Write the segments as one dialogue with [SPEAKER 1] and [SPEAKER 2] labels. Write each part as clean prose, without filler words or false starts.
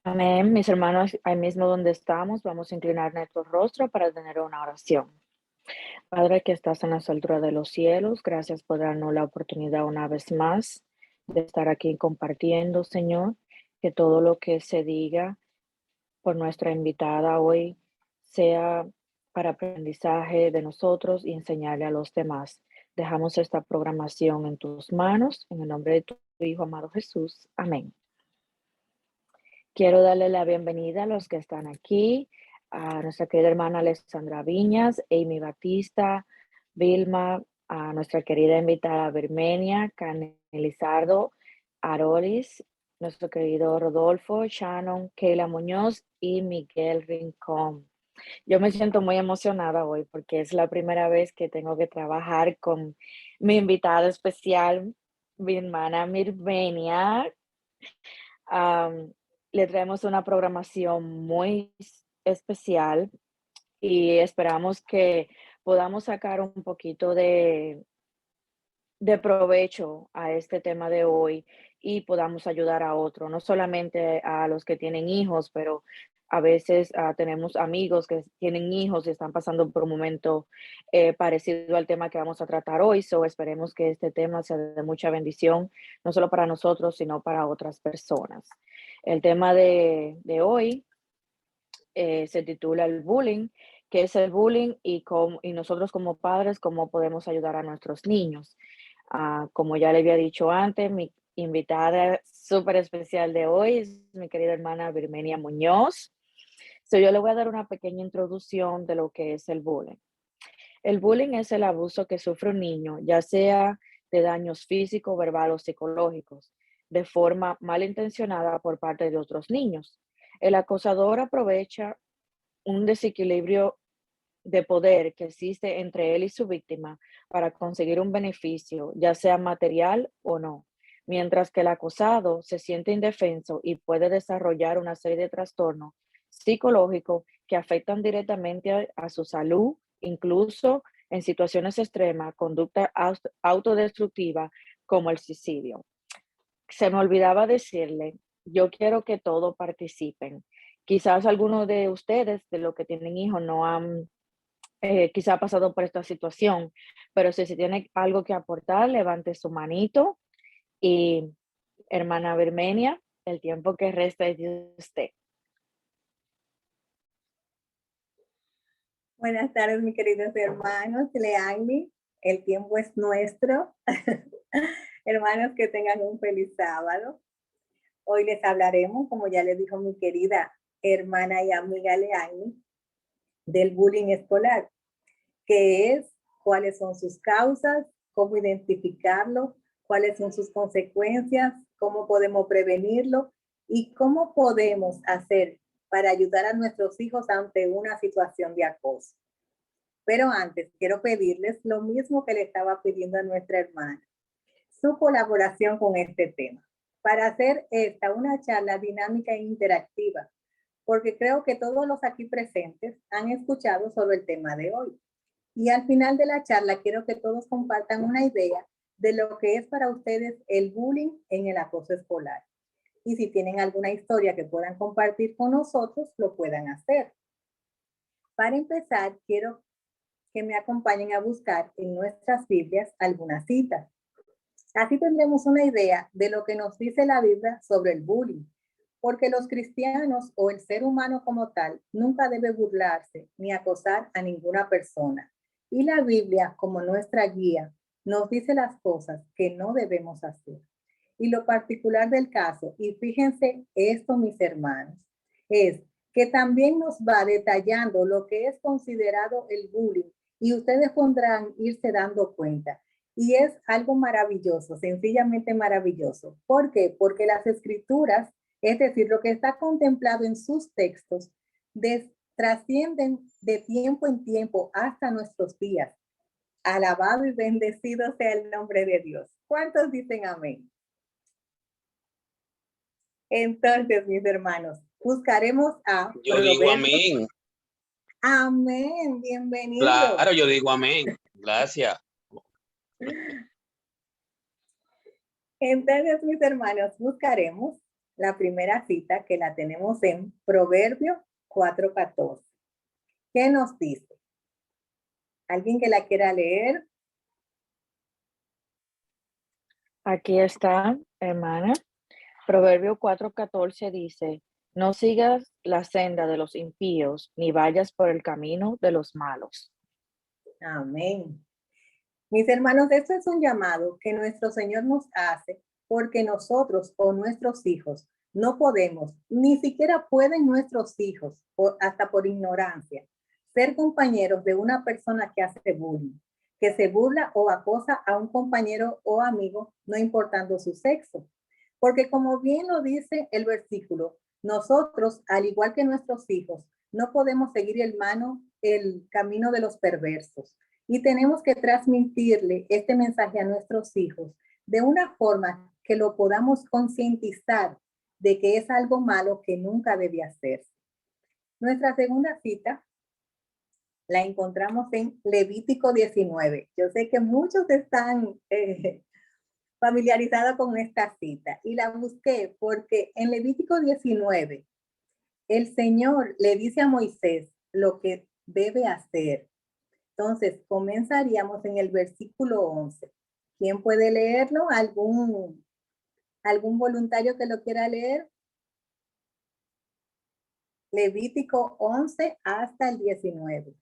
[SPEAKER 1] Amén. Mis hermanos, ahí mismo donde estamos, vamos a inclinar nuestro rostro para tener una oración. Padre que estás en las alturas de los cielos, gracias por darnos la oportunidad una vez más de estar aquí compartiendo, Señor, que todo lo que se diga por nuestra invitada hoy sea para aprendizaje de nosotros y enseñarle a los demás. Dejamos esta programación en tus manos, en el nombre de tu Hijo amado Jesús. Amén. Quiero darle la bienvenida a los que están aquí, a nuestra querida hermana Alessandra Viñas, Amy Batista, Vilma, a nuestra querida invitada Birmenia, Carmen Lizardo, Arolis, nuestro querido Rodolfo, Shannon, Keila Muñoz y Miguel Rincón. Yo me siento muy emocionada hoy porque es la primera vez que tengo que trabajar con mi invitada especial, mi hermana Mirvenia. Am, Le traemos una programación muy especial y esperamos que podamos sacar un poquito de provecho a este tema de hoy y podamos ayudar a otros, no solamente a los que tienen hijos, pero a veces tenemos amigos que tienen hijos y están pasando por un momento parecido al tema que vamos a tratar hoy. So esperemos que este tema sea de mucha bendición, no solo para nosotros, sino para otras personas. El tema de hoy se titula el bullying, qué es el bullying y nosotros como padres, cómo podemos ayudar a nuestros niños. Como ya le había dicho antes, mi invitada súper especial de hoy es mi querida hermana Virmenia Muñoz. Yo le voy a dar una pequeña introducción de lo que es el bullying. El bullying es el abuso que sufre un niño, ya sea de daños físicos, verbal o psicológicos, de forma malintencionada por parte de otros niños. El acosador aprovecha un desequilibrio de poder que existe entre él y su víctima para conseguir un beneficio, ya sea material o no, mientras que el acosado se siente indefenso y puede desarrollar una serie de trastornos psicológicos que afectan directamente a su salud, incluso en situaciones extremas, conducta autodestructiva como el suicidio. Se me olvidaba decirle, yo quiero que todos participen. Quizás algunos de ustedes, de los que tienen hijos, no han quizá pasado por esta situación, pero si se tiene algo que aportar, levante su manito y hermana Birmenia, el tiempo que resta es de usted.
[SPEAKER 2] Buenas tardes, mis queridos hermanos. Leanni, el tiempo es nuestro. Hermanos, que tengan un feliz sábado. Hoy les hablaremos, como ya les dijo mi querida hermana y amiga Leanni, del bullying escolar, qué es, cuáles son sus causas, cómo identificarlo, cuáles son sus consecuencias, cómo podemos prevenirlo y cómo podemos hacer para ayudar a nuestros hijos ante una situación de acoso. Pero antes, quiero pedirles lo mismo que le estaba pidiendo a nuestra hermana, su colaboración con este tema, para hacer esta una charla dinámica e interactiva, porque creo que todos los aquí presentes han escuchado sobre el tema de hoy. Y al final de la charla quiero que todos compartan una idea de lo que es para ustedes el bullying en el acoso escolar. Y si tienen alguna historia que puedan compartir con nosotros, lo puedan hacer. Para empezar, quiero que me acompañen a buscar en nuestras Biblias algunas citas. Así tendremos una idea de lo que nos dice la Biblia sobre el bullying, porque los cristianos o el ser humano como tal nunca debe burlarse ni acosar a ninguna persona. Y la Biblia, como nuestra guía, nos dice las cosas que no debemos hacer. Y lo particular del caso, y fíjense esto, mis hermanos, es que también nos va detallando lo que es considerado el bullying y ustedes podrán irse dando cuenta. Y es algo maravilloso, sencillamente maravilloso. ¿Por qué? Porque las escrituras, es decir, lo que está contemplado en sus textos, trascienden de tiempo en tiempo hasta nuestros días. Alabado y bendecido sea el nombre de Dios. ¿Cuántos dicen amén? Entonces, mis hermanos, buscaremos a
[SPEAKER 3] Yo digo amén.
[SPEAKER 2] Amén, bienvenido.
[SPEAKER 3] Claro, yo digo amén. Gracias.
[SPEAKER 2] Entonces, mis hermanos, buscaremos la primera cita que la tenemos en Proverbios 4:14. ¿Qué nos dice? ¿Alguien que la quiera leer?
[SPEAKER 1] Aquí está, hermana. Proverbio 4:14 dice, no sigas la senda de los impíos, ni vayas por el camino de los malos.
[SPEAKER 2] Amén. Mis hermanos, esto es un llamado que nuestro Señor nos hace porque nosotros o nuestros hijos no podemos, ni siquiera pueden nuestros hijos, hasta por ignorancia, ser compañeros de una persona que hace bullying, que se burla o acosa a un compañero o amigo, no importando su sexo. Porque como bien lo dice el versículo, nosotros, al igual que nuestros hijos, no podemos seguir el camino de los perversos. Y tenemos que transmitirle este mensaje a nuestros hijos de una forma que lo podamos concientizar de que es algo malo que nunca debe hacerse. Nuestra segunda cita la encontramos en Levítico 19. Yo sé que muchos están familiarizados con esta cita y la busqué porque en Levítico 19 el Señor le dice a Moisés lo que debe hacer. Entonces, comenzaríamos en el versículo 11. ¿Quién puede leerlo? ¿Algún voluntario que lo quiera leer? Levítico 11 hasta el 19.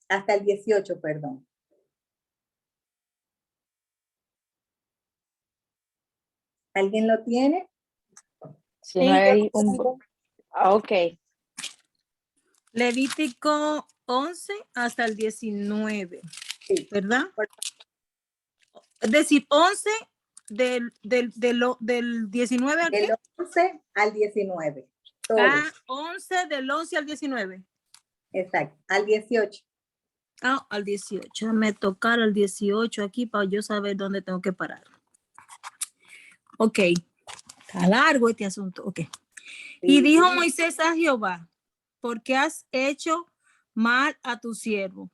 [SPEAKER 2] Hasta el 18, perdón. ¿Alguien lo tiene?
[SPEAKER 1] Si no hay ok.
[SPEAKER 4] Levítico 11 hasta el 19,
[SPEAKER 2] Sí.
[SPEAKER 4] ¿verdad? Es decir, 11 del 19 al qué?
[SPEAKER 2] Del 11 al 19. Todos.
[SPEAKER 4] 11 del 11 al 19.
[SPEAKER 2] Exacto, al 18.
[SPEAKER 4] Al 18. Me tocar al 18 aquí para yo saber dónde tengo que parar. Ok. Está largo este asunto. Ok. Sí. Y dijo Moisés a Jehová, ¿por qué has hecho mal a tu siervo?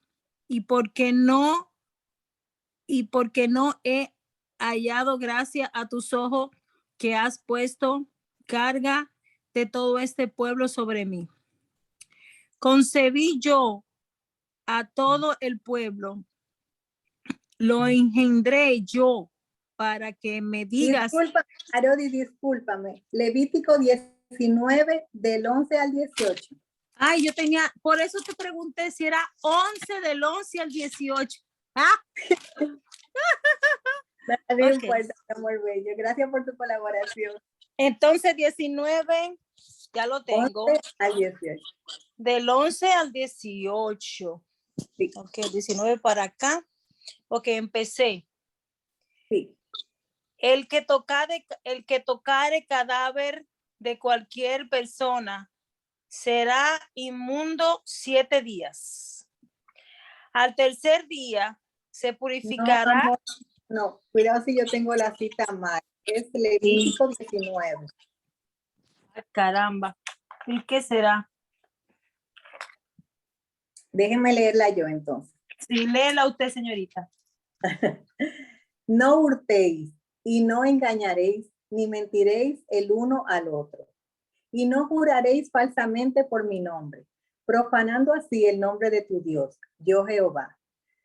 [SPEAKER 4] Y porque no he hallado gracia a tus ojos, que has puesto carga de todo este pueblo sobre mí. Concebí yo a todo el pueblo, lo engendré yo para que me digas.
[SPEAKER 2] Disculpa, Arodi, discúlpame. Levítico 19 del 11 al 18.
[SPEAKER 4] Ay, yo tenía, por eso te pregunté si era 11 del 11 al 18.
[SPEAKER 2] No importa, amor bello. Gracias por tu colaboración.
[SPEAKER 4] Entonces 19, ya lo tengo.
[SPEAKER 2] 11 al 18.
[SPEAKER 4] Del 11 al 18.
[SPEAKER 2] Sí.
[SPEAKER 4] Ok, 19 para acá. Ok, empecé.
[SPEAKER 2] Sí.
[SPEAKER 4] El que tocare cadáver de cualquier persona será inmundo 7 días. Al tercer día se purificará.
[SPEAKER 2] No, cuidado si yo tengo la cita mal. Es Levítico 19.
[SPEAKER 4] Caramba. ¿Y qué será?
[SPEAKER 2] Déjeme leerla yo entonces.
[SPEAKER 4] Sí, léela usted, señorita.
[SPEAKER 2] No hurtéis y no engañaréis, ni mentiréis el uno al otro. Y no juraréis falsamente por mi nombre, profanando así el nombre de tu Dios, yo Jehová.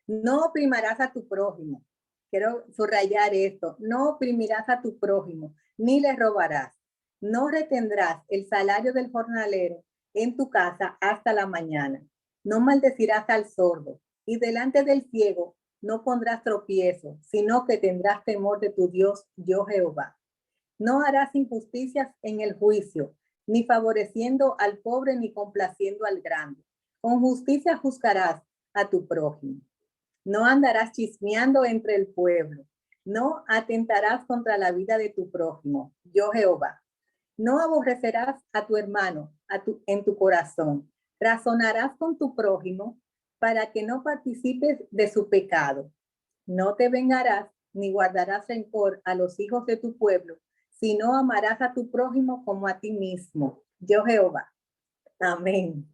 [SPEAKER 2] No oprimirás a tu prójimo. Quiero subrayar esto. No oprimirás a tu prójimo, ni le robarás. No retendrás el salario del jornalero en tu casa hasta la mañana. No maldecirás al sordo, y delante del ciego no pondrás tropiezo, sino que tendrás temor de tu Dios, yo Jehová. No harás injusticias en el juicio, ni favoreciendo al pobre, ni complaciendo al grande. Con justicia juzgarás a tu prójimo. No andarás chismeando entre el pueblo. No atentarás contra la vida de tu prójimo, yo Jehová. No aborrecerás a tu hermano en tu corazón. Razonarás con tu prójimo para que no participes de su pecado. No te vengarás ni guardarás rencor a los hijos de tu pueblo, sino amarás a tu prójimo como a ti mismo, yo Jehová. Amén.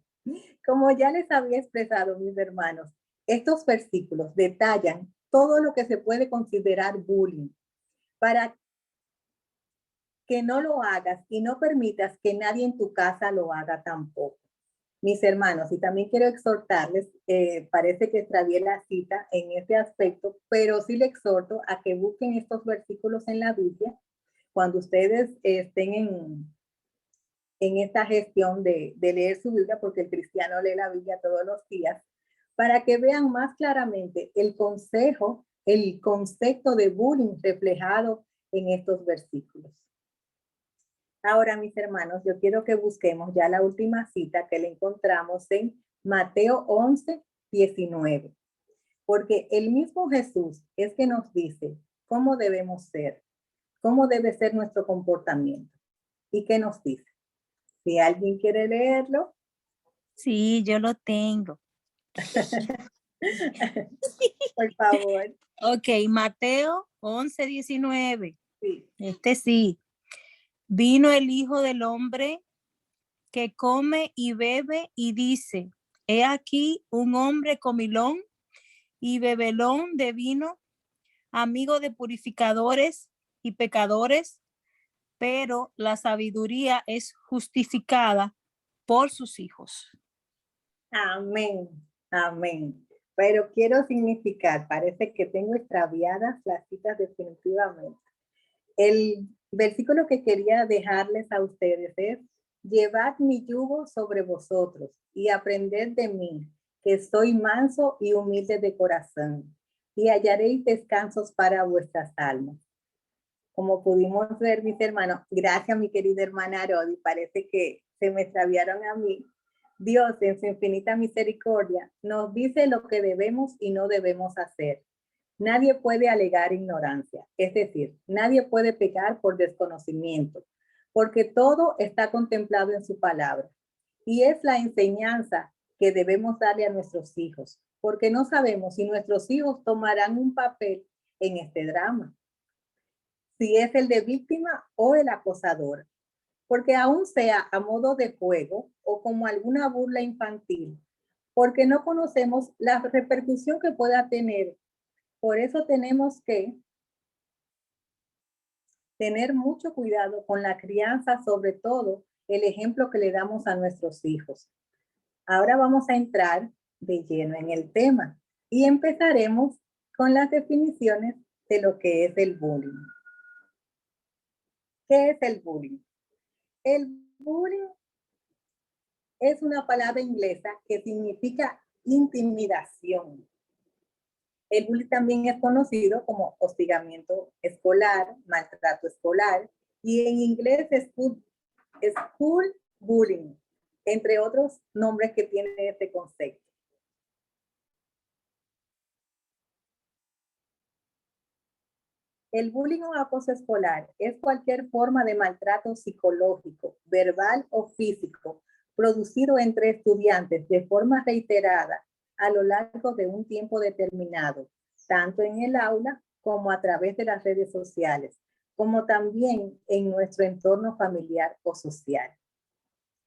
[SPEAKER 2] Como ya les había expresado, mis hermanos, estos versículos detallan todo lo que se puede considerar bullying para que no lo hagas y no permitas que nadie en tu casa lo haga tampoco. Mis hermanos, y también quiero exhortarles, parece que extravié la cita en este aspecto, pero sí le exhorto a que busquen estos versículos en la Biblia cuando ustedes estén en esta gestión de leer su Biblia, porque el cristiano lee la Biblia todos los días, para que vean más claramente el concepto de bullying reflejado en estos versículos. Ahora, mis hermanos, yo quiero que busquemos ya la última cita que le encontramos en Mateo 11, 19. Porque el mismo Jesús es que nos dice cómo debemos ser, cómo debe ser nuestro comportamiento. ¿Y qué nos dice? Si alguien quiere leerlo.
[SPEAKER 4] Sí, yo lo tengo.
[SPEAKER 2] Por favor.
[SPEAKER 4] Ok, Mateo 11, 19.
[SPEAKER 2] Sí.
[SPEAKER 4] Este sí. Vino el Hijo del Hombre que come y bebe y dice, he aquí un hombre comilón y bebelón de vino, amigo de purificadores y pecadores, pero la sabiduría es justificada por sus hijos.
[SPEAKER 2] Amén, amén. Pero quiero significar, parece que tengo extraviadas las citas definitivamente. El versículo que quería dejarles a ustedes es, llevad mi yugo sobre vosotros y aprended de mí, que soy manso y humilde de corazón, y hallaréis descansos para vuestras almas. Como pudimos ver, mis hermanos, gracias mi querida hermana Arodi, parece que se me extraviaron a mí. Dios, en su infinita misericordia, nos dice lo que debemos y no debemos hacer. Nadie puede alegar ignorancia, es decir, nadie puede pecar por desconocimiento, porque todo está contemplado en su palabra. Y es la enseñanza que debemos darle a nuestros hijos, porque no sabemos si nuestros hijos tomarán un papel en este drama, si es el de víctima o el acosador, porque aún sea a modo de juego o como alguna burla infantil, porque no conocemos la repercusión que pueda tener. Por eso tenemos que tener mucho cuidado con la crianza, sobre todo el ejemplo que le damos a nuestros hijos. Ahora vamos a entrar de lleno en el tema y empezaremos con las definiciones de lo que es el bullying. ¿Qué es el bullying? El bullying es una palabra inglesa que significa intimidación. El bullying también es conocido como hostigamiento escolar, maltrato escolar, y en inglés es school bullying, entre otros nombres que tiene este concepto. El bullying o acoso escolar es cualquier forma de maltrato psicológico, verbal o físico producido entre estudiantes de forma reiterada a lo largo de un tiempo determinado, tanto en el aula como a través de las redes sociales, como también en nuestro entorno familiar o social.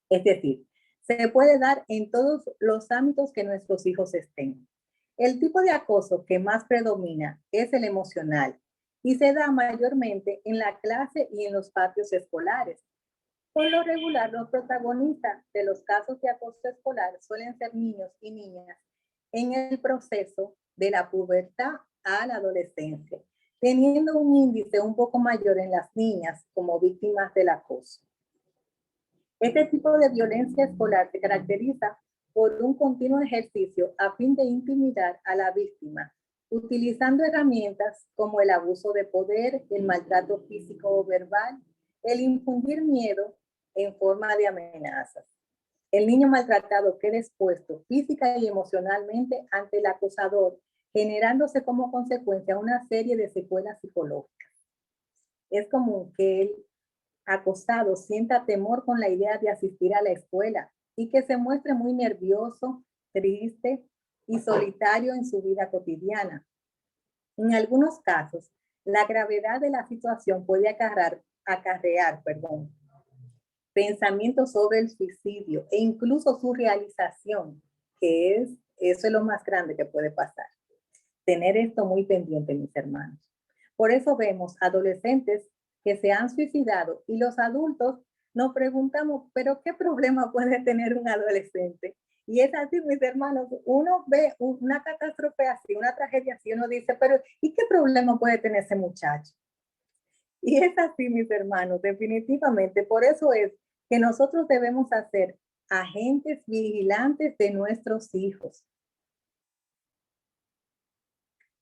[SPEAKER 2] Es decir, se puede dar en todos los ámbitos que nuestros hijos estén. El tipo de acoso que más predomina es el emocional y se da mayormente en la clase y en los patios escolares. Por lo regular, los protagonistas de los casos de acoso escolar suelen ser niños y niñas en el proceso de la pubertad a la adolescencia, teniendo un índice un poco mayor en las niñas como víctimas del acoso. Este tipo de violencia escolar se caracteriza por un continuo ejercicio a fin de intimidar a la víctima, utilizando herramientas como el abuso de poder, el maltrato físico o verbal, el infundir miedo en forma de amenazas. El niño maltratado queda expuesto física y emocionalmente ante el acosador, generándose como consecuencia una serie de secuelas psicológicas. Es común que el acosado sienta temor con la idea de asistir a la escuela y que se muestre muy nervioso, triste y solitario en su vida cotidiana. En algunos casos, la gravedad de la situación puede acarrear pensamientos sobre el suicidio e incluso su realización, eso es lo más grande que puede pasar. Tener esto muy pendiente, mis hermanos. Por eso vemos adolescentes que se han suicidado y los adultos nos preguntamos, pero ¿qué problema puede tener un adolescente? Y es así, mis hermanos, uno ve una catástrofe así, una tragedia así, uno dice, pero ¿y qué problema puede tener ese muchacho? Y es así, mis hermanos, definitivamente. Por eso es que nosotros debemos hacer agentes vigilantes de nuestros hijos.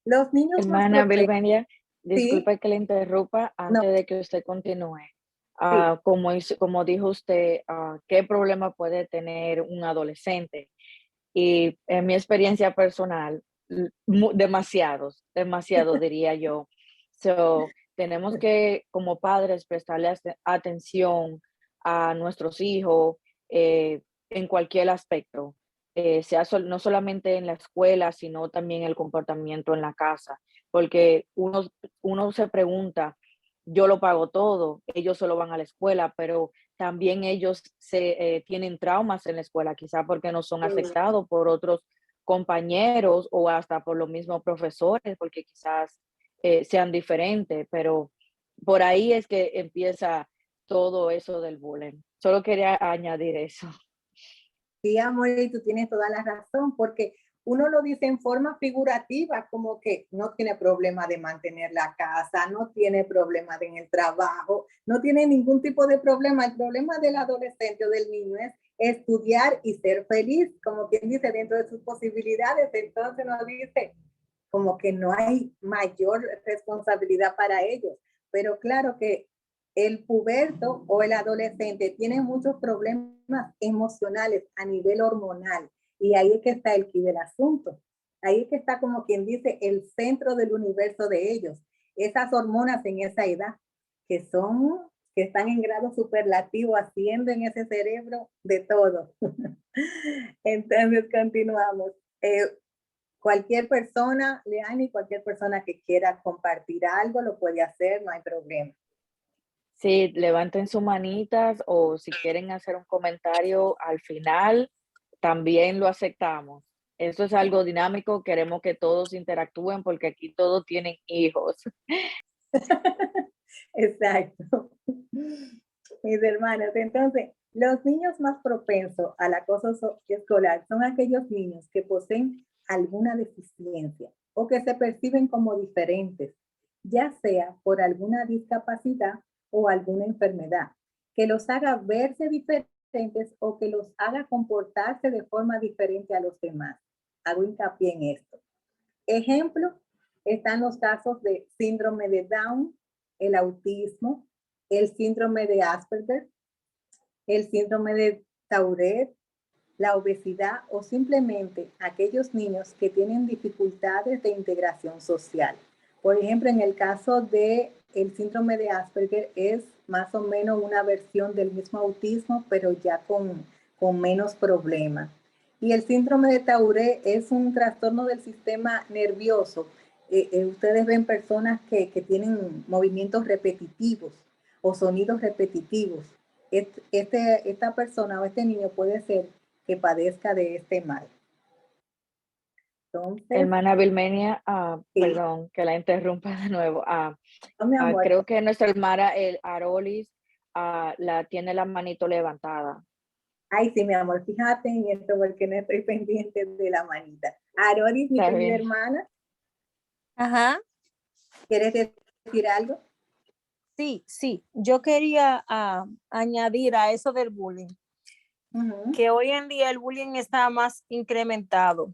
[SPEAKER 2] Los niños más
[SPEAKER 1] Hermana
[SPEAKER 2] propensos.
[SPEAKER 1] Bilvenia,
[SPEAKER 2] Sí,
[SPEAKER 1] disculpe que le interrumpa
[SPEAKER 2] no,
[SPEAKER 1] antes de que usted continúe.
[SPEAKER 2] sí,
[SPEAKER 1] Como dijo usted, ¿qué problema puede tener un adolescente? Y en mi experiencia personal, demasiados, demasiado diría yo. So, tenemos que, como padres, prestarle atención a nuestros hijos en cualquier aspecto, no solamente en la escuela, sino también el comportamiento en la casa, porque uno se pregunta, yo lo pago todo, ellos solo van a la escuela, pero también ellos tienen traumas en la escuela, quizá porque no son
[SPEAKER 2] sí.
[SPEAKER 1] aceptados por otros compañeros o hasta por los mismos profesores, porque quizás sean diferentes, pero por ahí es que empieza todo eso del bullying. Solo quería añadir eso.
[SPEAKER 2] Sí, amor, y tú tienes toda la razón, porque uno lo dice en forma figurativa, como que no tiene problema de mantener la casa, no tiene problema en el trabajo, no tiene ningún tipo de problema. El problema del adolescente o del niño es estudiar y ser feliz, como quien dice, dentro de sus posibilidades. Entonces nos dice como que no hay mayor responsabilidad para ellos. Pero claro que el puberto o el adolescente tiene muchos problemas emocionales a nivel hormonal y ahí es que está el quid del asunto. Ahí es que está, como quien dice, el centro del universo de ellos. Esas hormonas en esa edad que están en grado superlativo, haciendo en ese cerebro de todo. Entonces continuamos. Cualquier persona, Leani, cualquier persona que quiera compartir algo lo puede hacer, no hay problema.
[SPEAKER 1] Sí, levanten sus manitas o si quieren hacer un comentario al final, también lo aceptamos. Eso es algo dinámico, queremos que todos interactúen porque aquí todos tienen hijos.
[SPEAKER 2] Exacto. Mis hermanos, entonces, los niños más propensos al acoso escolar son aquellos niños que poseen alguna deficiencia o que se perciben como diferentes, ya sea por alguna discapacidad o alguna enfermedad, que los haga verse diferentes o que los haga comportarse de forma diferente a los demás. Hago hincapié en esto. Ejemplo, están los casos de síndrome de Down, el autismo, el síndrome de Asperger, el síndrome de Tourette, la obesidad o simplemente aquellos niños que tienen dificultades de integración social. Por ejemplo, en el caso de el síndrome de Asperger es más o menos una versión del mismo autismo, pero ya con menos problemas. Y el síndrome de Tourette es un trastorno del sistema nervioso. Ustedes ven personas que tienen movimientos repetitivos o sonidos repetitivos. Esta persona o este niño puede ser que padezca de este mal. Entonces,
[SPEAKER 1] Hermana Vilmenia,
[SPEAKER 2] sí.
[SPEAKER 1] perdón que la interrumpa de nuevo.
[SPEAKER 2] No, mi amor.
[SPEAKER 1] Creo que nuestra hermana el Arolis la tiene la manito levantada.
[SPEAKER 2] Ay, sí, mi amor, fíjate en esto porque no estoy pendiente de la manita. Arolis, mi
[SPEAKER 1] Está
[SPEAKER 2] querida
[SPEAKER 1] bien.
[SPEAKER 2] hermana,
[SPEAKER 4] Ajá.
[SPEAKER 2] ¿quieres decir algo?
[SPEAKER 4] Sí. Yo quería añadir a eso del bullying, que hoy en día el bullying está más incrementado.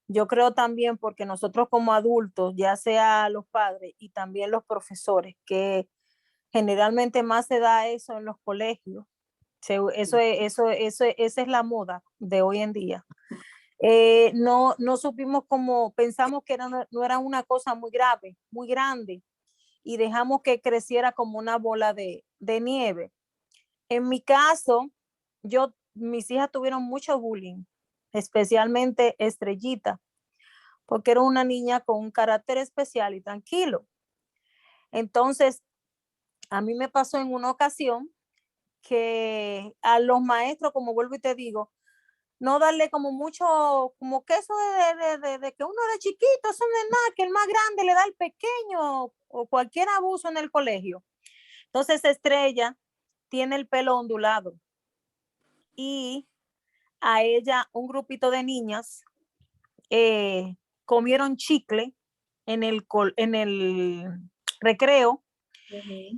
[SPEAKER 4] Yo creo también porque nosotros como adultos, ya sea los padres y también los profesores, que generalmente más se da eso en los colegios. Esa es la moda de hoy en día. No supimos cómo, pensamos que no era una cosa muy grave, muy grande, y dejamos que creciera como una bola de nieve. En mi caso, mis hijas tuvieron mucho bullying, especialmente Estrellita, porque era una niña con un carácter especial y tranquilo. Entonces, a mí me pasó en una ocasión que a los maestros, como vuelvo y te digo, no darle como mucho, como que eso de que uno era chiquito, eso no es nada, que el más grande le da al pequeño o cualquier abuso en el colegio. Entonces Estrella tiene el pelo ondulado y a ella un grupito de niñas comieron chicle en el recreo.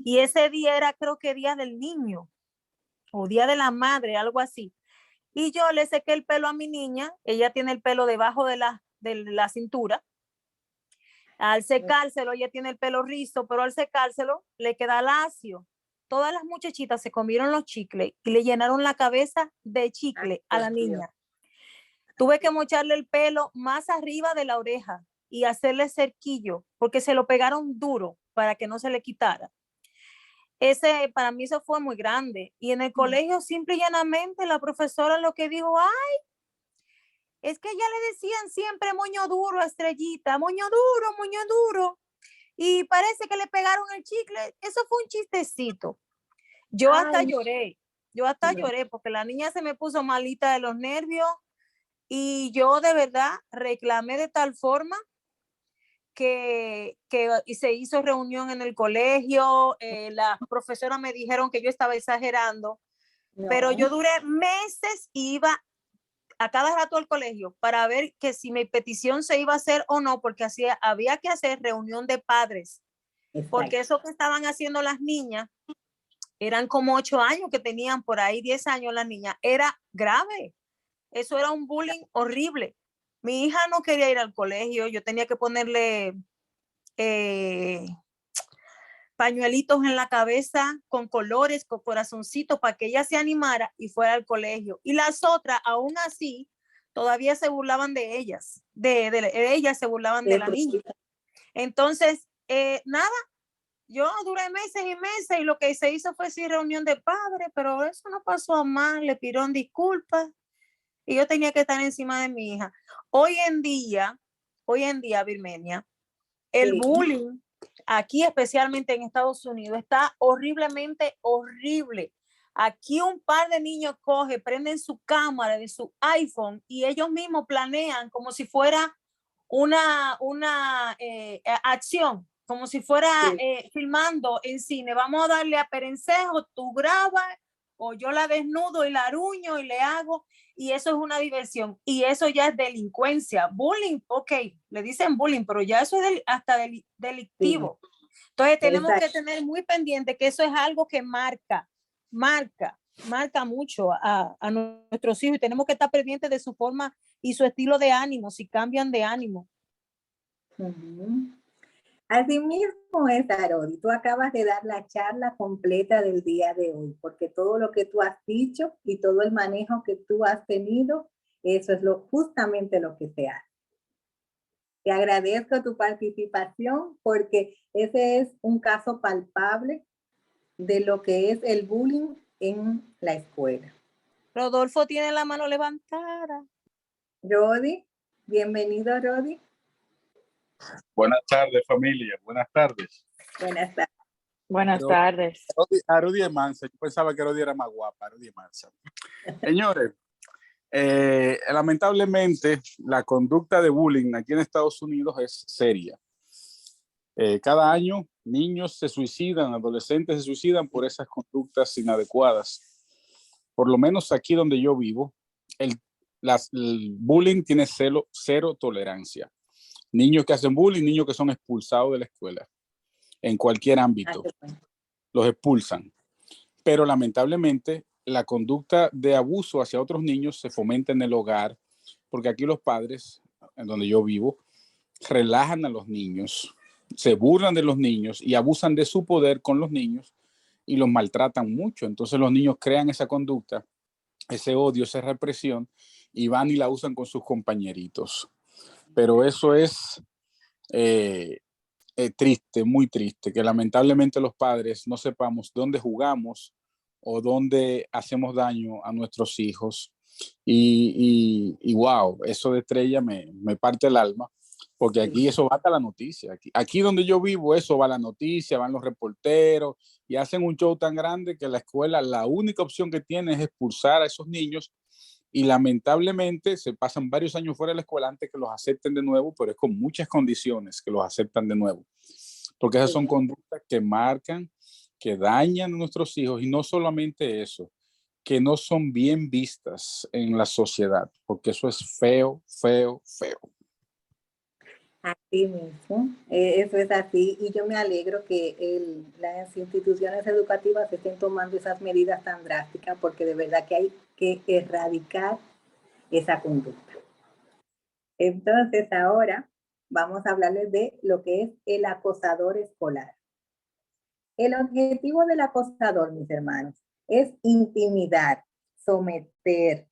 [SPEAKER 4] Y ese día era, creo que día del niño o día de la madre, algo así. Y yo le sequé el pelo a mi niña. Ella tiene el pelo debajo de la cintura. Al secárselo, ella tiene el pelo rizo, pero al secárselo le queda lacio. Todas las muchachitas se comieron los chicles y le llenaron la cabeza de chicle a la niña. Tuve que mocharle el pelo más arriba de la oreja y hacerle cerquillo porque se lo pegaron duro para que no se le quitara. Para mí eso fue muy grande. Y en el colegio simple y llanamente la profesora lo que dijo, ay, es que ya le decían siempre moño duro a Estrellita, moño duro. Y parece que le pegaron el chicle. Eso fue un chistecito. Yo hasta lloré porque la niña se me puso malita de los nervios y yo de verdad reclamé de tal forma que se hizo reunión en el colegio. Las profesoras me dijeron que yo estaba exagerando, pero yo duré meses y iba a cada rato al colegio para ver que si mi petición se iba a hacer o no, porque había que hacer reunión de padres. Exacto. Porque eso que estaban haciendo las niñas, eran como 8 años que tenían, por ahí 10 años las niñas, era grave. Eso era un bullying horrible. Mi hija no quería ir al colegio, yo tenía que ponerle pañuelitos en la cabeza con colores, con corazoncitos para que ella se animara y fuera al colegio. Y las otras, aún así, todavía se burlaban de ellas, de ellas se burlaban de la niña. Entonces, nada, yo duré meses y meses y lo que se hizo fue sí reunión de padres, pero eso no pasó a más, le pidieron disculpas y yo tenía que estar encima de mi hija. Hoy en día, Virmenia, el bullying aquí, especialmente en Estados Unidos, está horriblemente horrible. Aquí un par de niños prenden su cámara de su iPhone y ellos mismos planean como si fuera una acción, como si fuera filmando en cine. Vamos a darle a Perencejo, tú grabas, o yo la desnudo y la aruño y le hago, y eso es una diversión, y eso ya es delincuencia. Bullying, ok, le dicen bullying, pero ya eso es hasta delictivo. Sí. Entonces tenemos que tener muy pendiente que eso es algo que marca mucho a nuestros hijos, y tenemos que estar pendientes de su forma y su estilo de ánimo, si cambian de ánimo.
[SPEAKER 2] Así mismo es, Arodi. Tú acabas de dar la charla completa del día de hoy, porque todo lo que tú has dicho y todo el manejo que tú has tenido, eso es justamente lo que se hace. Te agradezco tu participación porque ese es un caso palpable de lo que es el bullying en la escuela.
[SPEAKER 4] Rodolfo tiene la mano levantada.
[SPEAKER 2] Rodi, bienvenido, Rodi.
[SPEAKER 5] Buenas tardes, familia. Buenas tardes.
[SPEAKER 2] Buenas tardes.
[SPEAKER 1] Buenas tardes.
[SPEAKER 5] Arodi es mansa. Yo pensaba que Arodi era más guapa. Arodi es mansa. Señores, lamentablemente la conducta de bullying aquí en Estados Unidos es seria. Cada año niños se suicidan, adolescentes se suicidan por esas conductas inadecuadas. Por lo menos aquí donde yo vivo, el bullying tiene cero tolerancia. Niños que hacen bullying, niños que son expulsados de la escuela, en cualquier ámbito, los expulsan. Pero lamentablemente la conducta de abuso hacia otros niños se fomenta en el hogar, porque aquí los padres, en donde yo vivo, relajan a los niños, se burlan de los niños y abusan de su poder con los niños y los maltratan mucho. Entonces los niños crean esa conducta, ese odio, esa represión, y van y la usan con sus compañeritos. Pero eso es triste, muy triste, que lamentablemente los padres no sepamos dónde jugamos o dónde hacemos daño a nuestros hijos. Y wow, eso de Estrella me parte el alma, porque aquí eso va hasta la noticia. Aquí donde yo vivo, eso va a la noticia, van los reporteros y hacen un show tan grande que la escuela, la única opción que tiene es expulsar a esos niños. Y lamentablemente se pasan varios años fuera de la escuela antes que los acepten de nuevo, pero es con muchas condiciones que los aceptan de nuevo. Porque esas son conductas que marcan que dañan a nuestros hijos, y no solamente eso, que no son bien vistas en la sociedad, porque eso es feo, feo, feo.
[SPEAKER 2] Así mismo, eso es así, y yo me alegro que las instituciones educativas estén tomando esas medidas tan drásticas, porque de verdad que hay que erradicar esa conducta. Entonces ahora vamos a hablarles de lo que es el acosador escolar. El objetivo del acosador, mis hermanos, es intimidar, someter,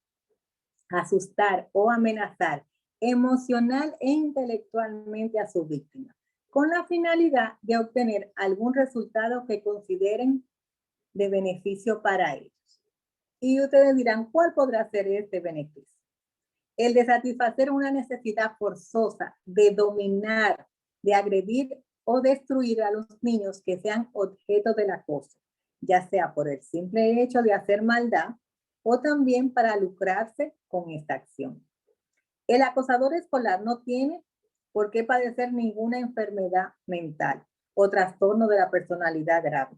[SPEAKER 2] asustar o amenazar emocional e intelectualmente a su víctima, con la finalidad de obtener algún resultado que consideren de beneficio para ellos. Y ustedes dirán, ¿cuál podrá ser este beneficio? El de satisfacer una necesidad forzosa de dominar, de agredir o destruir a los niños que sean objeto del acoso, ya sea por el simple hecho de hacer maldad o también para lucrarse con esta acción. El acosador escolar no tiene por qué padecer ninguna enfermedad mental o trastorno de la personalidad grave.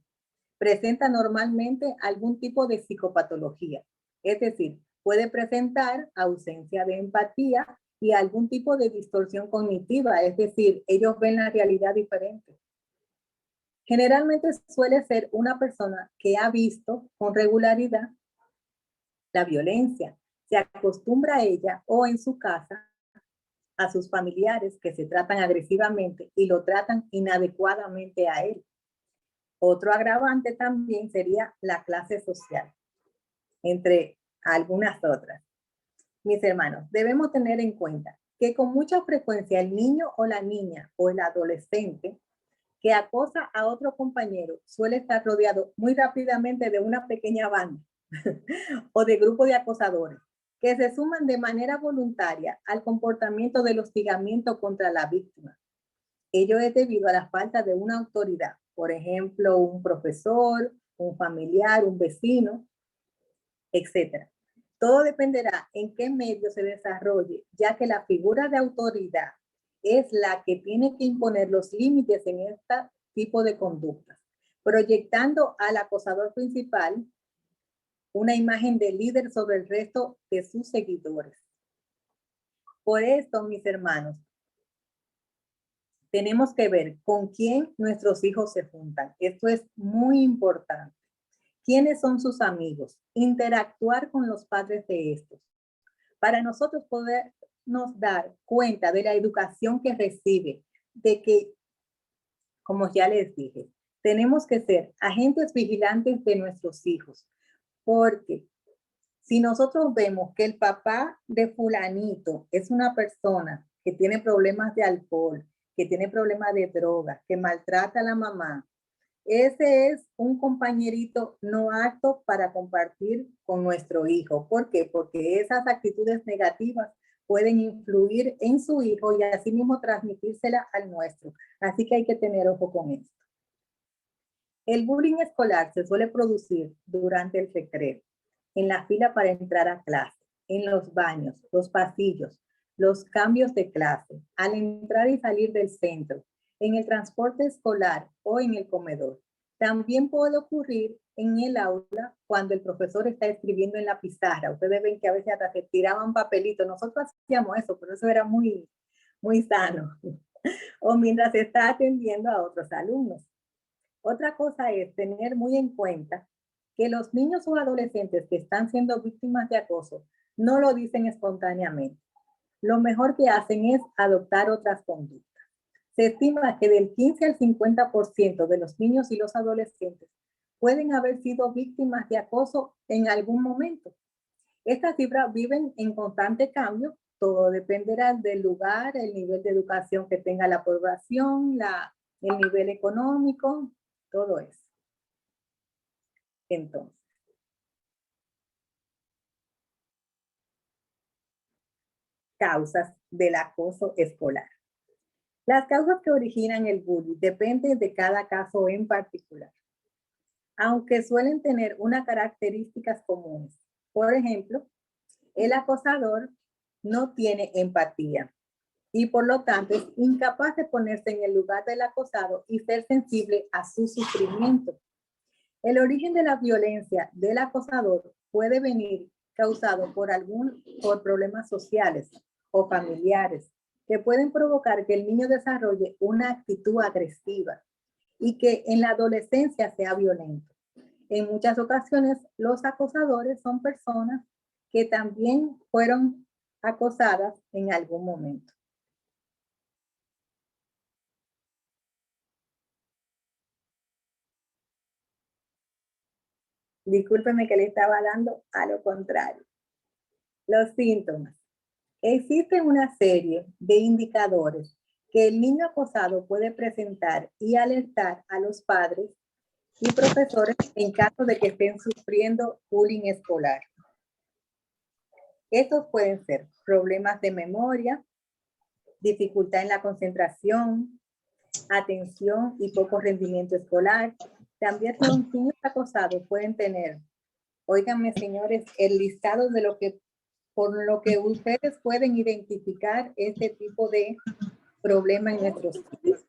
[SPEAKER 2] Presenta normalmente algún tipo de psicopatología, es decir, puede presentar ausencia de empatía y algún tipo de distorsión cognitiva, es decir, ellos ven la realidad diferente. Generalmente suele ser una persona que ha visto con regularidad la violencia, se acostumbra a ella o en su casa a sus familiares que se tratan agresivamente y lo tratan inadecuadamente a él. Otro agravante también sería la clase social, entre algunas otras. Mis hermanos, debemos tener en cuenta que con mucha frecuencia el niño o la niña o el adolescente que acosa a otro compañero suele estar rodeado muy rápidamente de una pequeña banda o de grupo de acosadores que se suman de manera voluntaria al comportamiento del hostigamiento contra la víctima. Ello es debido a la falta de una autoridad, por ejemplo, un profesor, un familiar, un vecino, etc. Todo dependerá en qué medio se desarrolle, ya que la figura de autoridad es la que tiene que imponer los límites en este tipo de conductas, proyectando al acosador principal una imagen de líder sobre el resto de sus seguidores. Por esto, mis hermanos, tenemos que ver con quién nuestros hijos se juntan. Esto es muy importante. ¿Quiénes son sus amigos? Interactuar con los padres de estos. Para nosotros podernos dar cuenta de la educación que recibe, de que, como ya les dije, tenemos que ser agentes vigilantes de nuestros hijos. Porque si nosotros vemos que el papá de fulanito es una persona que tiene problemas de alcohol, que tiene problemas de drogas, que maltrata a la mamá, ese es un compañerito no apto para compartir con nuestro hijo. ¿Por qué? Porque esas actitudes negativas pueden influir en su hijo y así mismo transmitírsela al nuestro. Así que hay que tener ojo con esto. El bullying escolar se suele producir durante el recreo, en la fila para entrar a clase, en los baños, los pasillos, los cambios de clase, al entrar y salir del centro, en el transporte escolar o en el comedor. También puede ocurrir en el aula cuando el profesor está escribiendo en la pizarra. Ustedes ven que a veces hasta se tiraban papelitos. Nosotros hacíamos eso, pero eso era muy, muy sano. O mientras se está atendiendo a otros alumnos. Otra cosa es tener muy en cuenta que los niños o adolescentes que están siendo víctimas de acoso no lo dicen espontáneamente. Lo mejor que hacen es adoptar otras conductas. Se estima que del 15 al 50% de los niños y los adolescentes pueden haber sido víctimas de acoso en algún momento. Estas cifras viven en constante cambio. Todo dependerá del lugar, el nivel de educación que tenga la población, el nivel económico, todo eso. Entonces, causas del acoso escolar. Las causas que originan el bullying dependen de cada caso en particular, aunque suelen tener unas características comunes. Por ejemplo, el acosador no tiene empatía y por lo tanto es incapaz de ponerse en el lugar del acosado y ser sensible a su sufrimiento. El origen de la violencia del acosador puede venir causado por problemas sociales o familiares que pueden provocar que el niño desarrolle una actitud agresiva y que en la adolescencia sea violento. En muchas ocasiones, los acosadores son personas que también fueron acosadas en algún momento. Discúlpeme que le estaba dando a lo contrario. Los síntomas. Existe una serie de indicadores que el niño acosado puede presentar y alertar a los padres y profesores en caso de que estén sufriendo bullying escolar. Estos pueden ser problemas de memoria, dificultad en la concentración, atención y poco rendimiento escolar. También los niños acosados pueden tener, óiganme señores, el listado de por lo que ustedes pueden identificar este tipo de problema en nuestros hijos.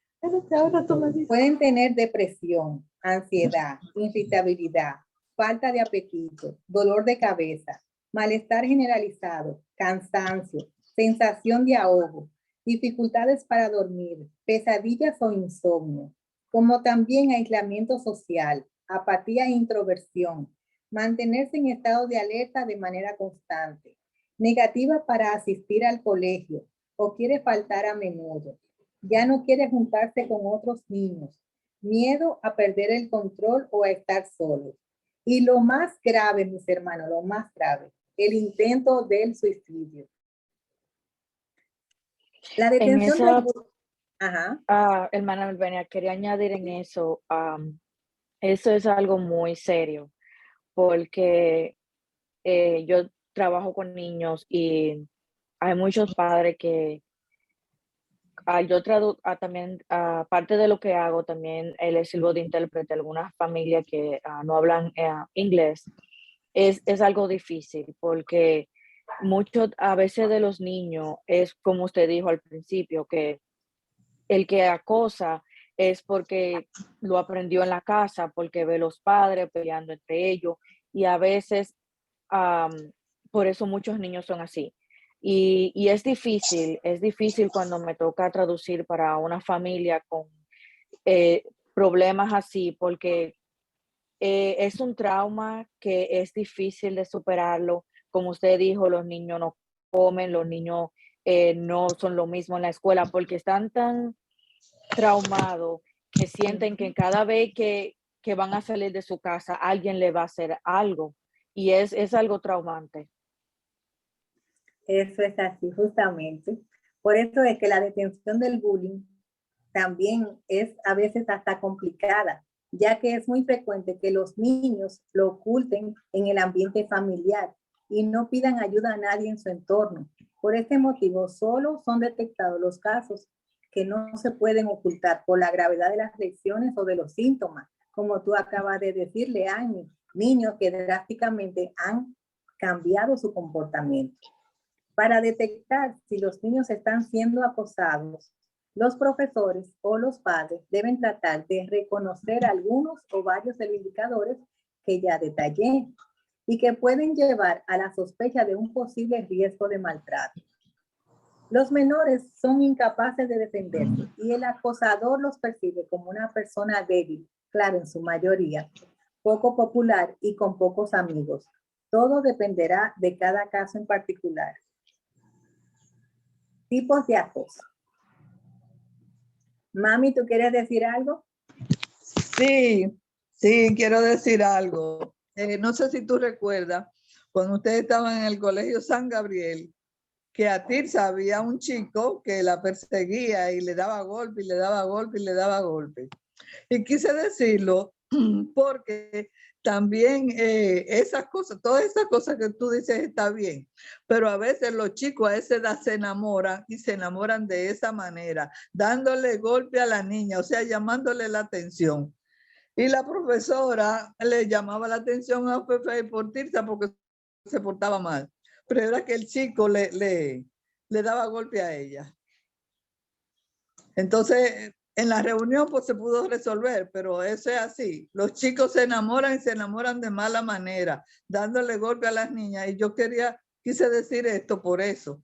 [SPEAKER 2] Pueden tener depresión, ansiedad, irritabilidad, falta de apetito, dolor de cabeza, malestar generalizado, cansancio, sensación de ahogo, dificultades para dormir, pesadillas o insomnio, como también aislamiento social, apatía e introversión, mantenerse en estado de alerta de manera constante, negativa para asistir al colegio o quiere faltar a menudo, ya no quiere juntarse con otros niños, miedo a perder el control o a estar solo. Y lo más grave, mis hermanos, lo más grave, el intento del suicidio. La detención
[SPEAKER 1] hermana Melvenia, quería añadir en eso, eso es algo muy serio, porque yo trabajo con niños y hay muchos padres que yo también, aparte de lo que hago, también le sirvo de intérprete a algunas familias que no hablan inglés. Es algo difícil porque muchos a veces de los niños es como usted dijo al principio, que el que acosa es porque lo aprendió en la casa, porque ve los padres peleando entre ellos y a veces por eso muchos niños son así. Y es difícil cuando me toca traducir para una familia con problemas así, porque es un trauma que es difícil de superarlo. Como usted dijo, los niños no comen, los niños no son lo mismo en la escuela porque están tan traumados que sienten que cada vez que van a salir de su casa, alguien le va a hacer algo. Y es algo traumante.
[SPEAKER 2] Eso es así, justamente. Por eso es que la detención del bullying también es a veces hasta complicada, ya que es muy frecuente que los niños lo oculten en el ambiente familiar y no pidan ayuda a nadie en su entorno. Por este motivo, solo son detectados los casos que no se pueden ocultar por la gravedad de las lesiones o de los síntomas, como tú acabas de decirle, Annie, niños que drásticamente han cambiado su comportamiento. Para detectar si los niños están siendo acosados, los profesores o los padres deben tratar de reconocer algunos o varios de los indicadores que ya detallé y que pueden llevar a la sospecha de un posible riesgo de maltrato. Los menores son incapaces de defenderse y el acosador los percibe como una persona débil, claro, en su mayoría, poco popular y con pocos amigos. Todo dependerá de cada caso en particular. Tipos de acoso. Mami, ¿tú quieres decir algo?
[SPEAKER 6] Sí, quiero decir algo. No sé si tú recuerdas, cuando ustedes estaban en el colegio San Gabriel, que a Tirsa había un chico que la perseguía y le daba golpe y le daba golpe y le daba golpe. Y quise decirlo porque también esas cosas, todas esas cosas que tú dices está bien, pero a veces los chicos a esa edad se enamoran y se enamoran de esa manera, dándole golpe a la niña, o sea, llamándole la atención. Y la profesora le llamaba la atención a Fefe por Tirsa porque se portaba mal, pero era que el chico le daba golpe a ella. Entonces, En la reunión pues se pudo resolver, pero eso es así. Los chicos se enamoran y se enamoran de mala manera, dándole golpe a las niñas. Y yo quise decir esto por eso,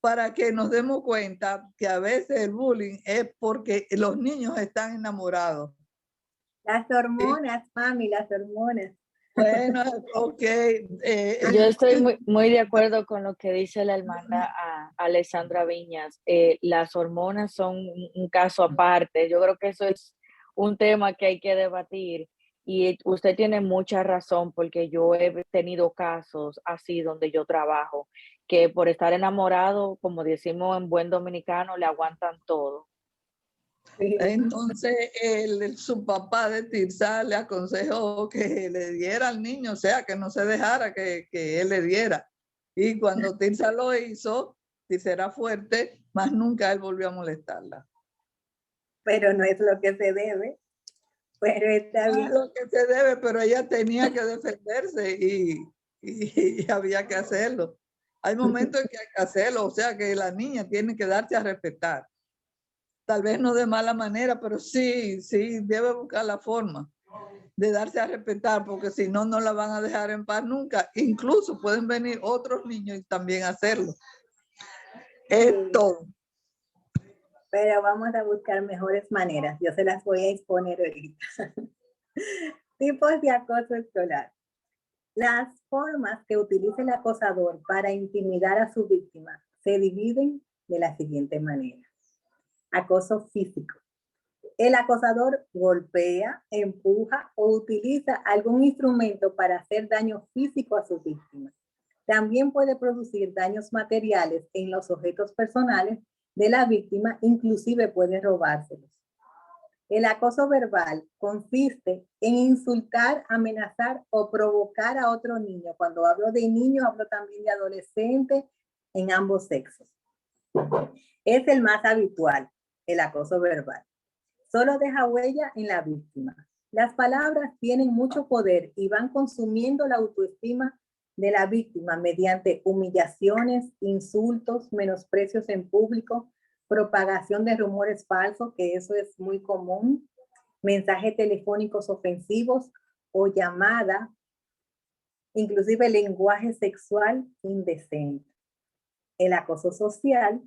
[SPEAKER 6] para que nos demos cuenta que a veces el bullying es porque los niños están enamorados.
[SPEAKER 2] Las hormonas, mami, las hormonas.
[SPEAKER 6] Bueno, ok.
[SPEAKER 1] Yo estoy muy de acuerdo con lo que dice la hermana Alessandra Viñas. Las hormonas son un caso aparte. Yo creo que eso es un tema que hay que debatir. Y usted tiene mucha razón, porque yo he tenido casos así donde yo trabajo, que por estar enamorado, como decimos en buen dominicano, le aguantan todo.
[SPEAKER 6] Entonces, su papá de Tirsa le aconsejó que le diera al niño, o sea, que no se dejara que él le diera. Y cuando Tirsa lo hizo, Tirsa era fuerte, más nunca él volvió a molestarla.
[SPEAKER 2] Pero no es lo que se debe. Pero está
[SPEAKER 6] No
[SPEAKER 2] bien.
[SPEAKER 6] es lo que se debe, pero ella tenía que defenderse y había que hacerlo. Hay momentos en que hay que hacerlo, o sea, que la niña tiene que darse a respetar. Tal vez no de mala manera, pero sí debe buscar la forma de darse a respetar, porque si no, no la van a dejar en paz nunca. Incluso pueden venir otros niños y también hacerlo. Es todo.
[SPEAKER 2] Pero vamos a buscar mejores maneras. Yo se las voy a exponer ahorita. Tipos de acoso escolar. Las formas que utiliza el acosador para intimidar a su víctima se dividen de la siguiente manera. Acoso físico. El acosador golpea, empuja o utiliza algún instrumento para hacer daño físico a su víctima. También puede producir daños materiales en los objetos personales de la víctima, inclusive puede robárselos. El acoso verbal consiste en insultar, amenazar o provocar a otro niño. Cuando hablo de niño, hablo también de adolescente en ambos sexos. Es el más habitual, el acoso verbal. Solo deja huella en la víctima. Las palabras tienen mucho poder y van consumiendo la autoestima de la víctima mediante humillaciones, insultos, menosprecios en público, propagación de rumores falsos, que eso es muy común, mensajes telefónicos ofensivos o llamada, inclusive lenguaje sexual indecente. El acoso social.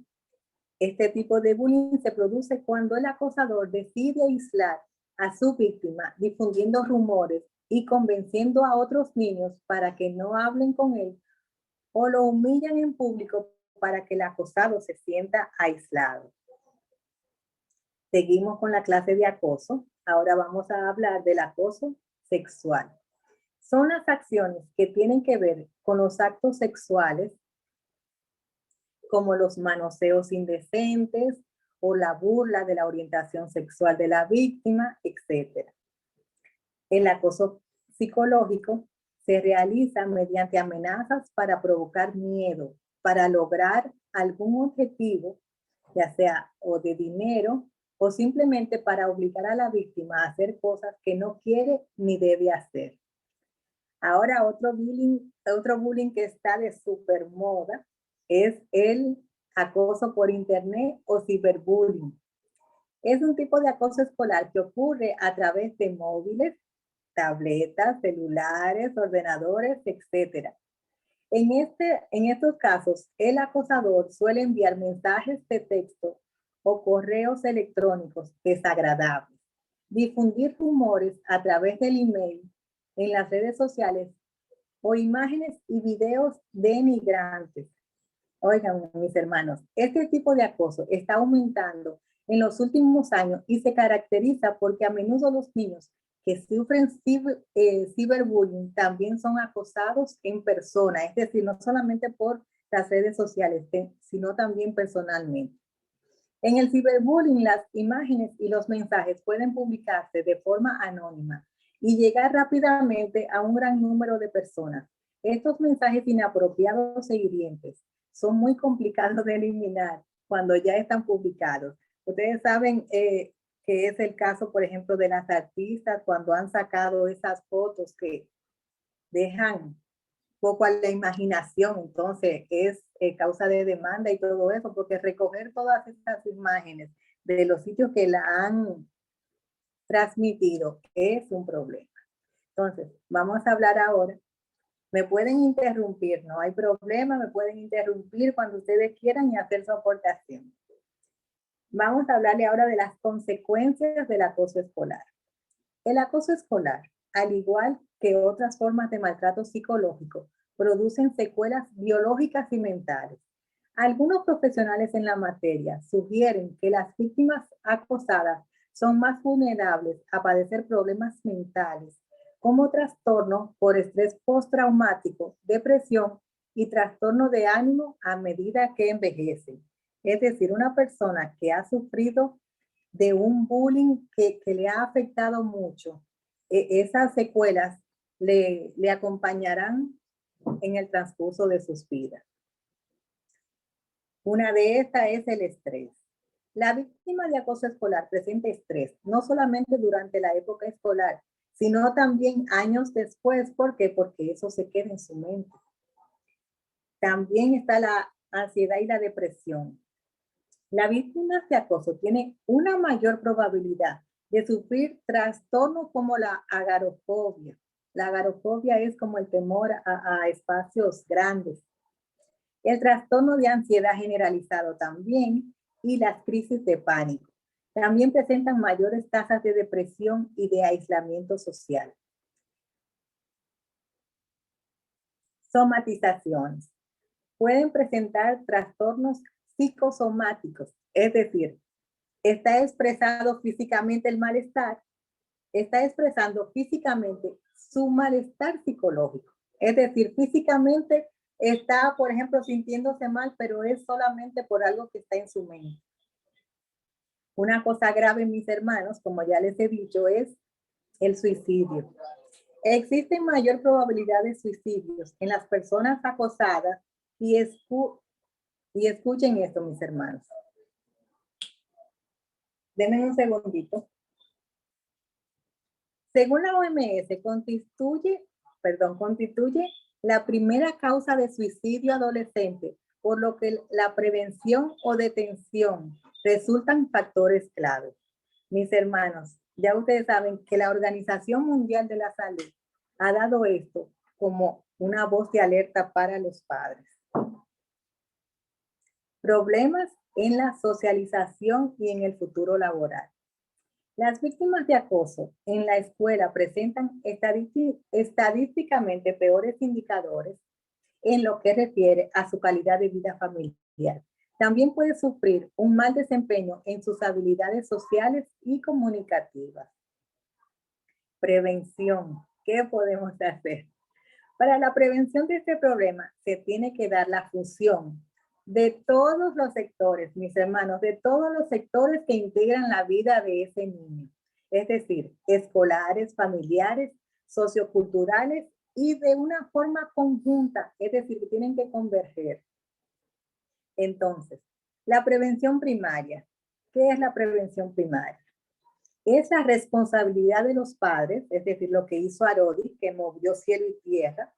[SPEAKER 2] Este tipo de bullying se produce cuando el acosador decide aislar a su víctima, difundiendo rumores y convenciendo a otros niños para que no hablen con él, o lo humillan en público para que el acosado se sienta aislado. Seguimos con la clase de acoso. Ahora vamos a hablar del acoso sexual. Son las acciones que tienen que ver con los actos sexuales, como los manoseos indecentes o la burla de la orientación sexual de la víctima, etc. El acoso psicológico se realiza mediante amenazas para provocar miedo, para lograr algún objetivo, ya sea o de dinero o simplemente para obligar a la víctima a hacer cosas que no quiere ni debe hacer. Ahora otro bullying que está de super moda es el acoso por internet o ciberbullying. Es un tipo de acoso escolar que ocurre a través de móviles, tabletas, celulares, ordenadores, etc. En estos casos, el acosador suele enviar mensajes de texto o correos electrónicos desagradables, difundir rumores a través del email, en las redes sociales o imágenes y videos denigrantes. Oigan, mis hermanos, este tipo de acoso está aumentando en los últimos años y se caracteriza porque a menudo los niños que sufren ciberbullying también son acosados en persona, es decir, no solamente por las redes sociales, sino también personalmente. En el ciberbullying, las imágenes y los mensajes pueden publicarse de forma anónima y llegar rápidamente a un gran número de personas. Estos mensajes inapropiados e hirientes son muy complicados de eliminar cuando ya están publicados. Ustedes saben que es el caso, por ejemplo, de las artistas cuando han sacado esas fotos que dejan poco a la imaginación, entonces es causa de demanda y todo eso, porque recoger todas estas imágenes de los sitios que la han transmitido es un problema. Entonces, vamos a hablar ahora. Me pueden interrumpir, no hay problema, me pueden interrumpir cuando ustedes quieran y hacer su aportación. Vamos a hablarle ahora de las consecuencias del acoso escolar. El acoso escolar, al igual que otras formas de maltrato psicológico, producen secuelas biológicas y mentales. Algunos profesionales en la materia sugieren que las víctimas acosadas son más vulnerables a padecer problemas mentales, como trastorno por estrés postraumático, depresión y trastorno de ánimo a medida que envejecen. Es decir, una persona que ha sufrido de un bullying que le ha afectado mucho, esas secuelas le acompañarán en el transcurso de sus vidas. Una de estas es el estrés. La víctima de acoso escolar presenta estrés, no solamente durante la época escolar, sino también años después. ¿Por qué? Porque eso se queda en su mente. También está la ansiedad y la depresión. La víctima de acoso tiene una mayor probabilidad de sufrir trastornos como la agorafobia. La agorafobia es como el temor a espacios grandes. El trastorno de ansiedad generalizado también y las crisis de pánico. También presentan mayores tasas de depresión y de aislamiento social. Somatizaciones. Pueden presentar trastornos psicosomáticos, es decir, está expresado físicamente el malestar, está expresando físicamente su malestar psicológico. Es decir, físicamente está, por ejemplo, sintiéndose mal, pero es solamente por algo que está en su mente. Una cosa grave, mis hermanos, como ya les he dicho, es el suicidio. Existe mayor probabilidad de suicidios en las personas acosadas y escuchen esto, mis hermanos. Denme un segundito. Según la OMS, constituye la primera causa de suicidio adolescente, por lo que la prevención o detención resultan factores claves. Mis hermanos, ya ustedes saben que la Organización Mundial de la Salud ha dado esto como una voz de alerta para los padres. Problemas en la socialización y en el futuro laboral. Las víctimas de acoso en la escuela presentan estadísticamente peores indicadores en lo que refiere a su calidad de vida familiar. También puede sufrir un mal desempeño en sus habilidades sociales y comunicativas. Prevención. ¿Qué podemos hacer? Para la prevención de este problema se tiene que dar la fusión de todos los sectores, mis hermanos, de todos los sectores que integran la vida de ese niño. Es decir, escolares, familiares, socioculturales y de una forma conjunta, es decir, que tienen que converger. Entonces, la prevención primaria. ¿Qué es la prevención primaria? Es la responsabilidad de los padres, es decir, lo que hizo Arodi, que movió cielo y tierra,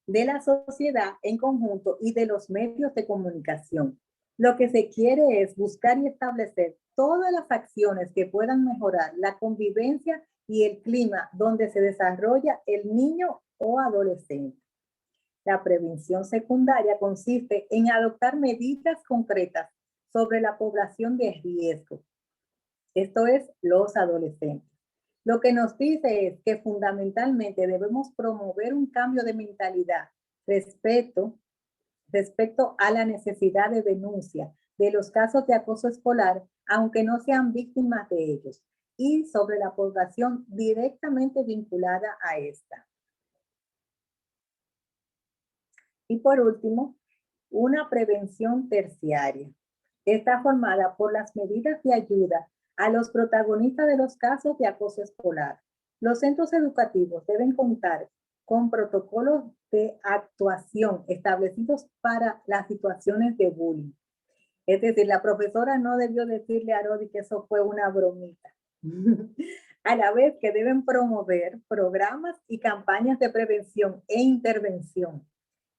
[SPEAKER 2] de la sociedad en conjunto y de los medios de comunicación. Lo que se quiere es buscar y establecer todas las acciones que puedan mejorar la convivencia y el clima donde se desarrolla el niño o adolescente. La prevención secundaria consiste en adoptar medidas concretas sobre la población de riesgo. Esto es, los adolescentes. Lo que nos dice es que fundamentalmente debemos promover un cambio de mentalidad respecto a la necesidad de denuncia de los casos de acoso escolar, aunque no sean víctimas de ellos, y sobre la población directamente vinculada a esta. Y por último, una prevención terciaria. Está formada por las medidas de ayuda a los protagonistas de los casos de acoso escolar. Los centros educativos deben contar con protocolos de actuación establecidos para las situaciones de bullying. Es decir, la profesora no debió decirle a Arodi que eso fue una bromita. A la vez que deben promover programas y campañas de prevención e intervención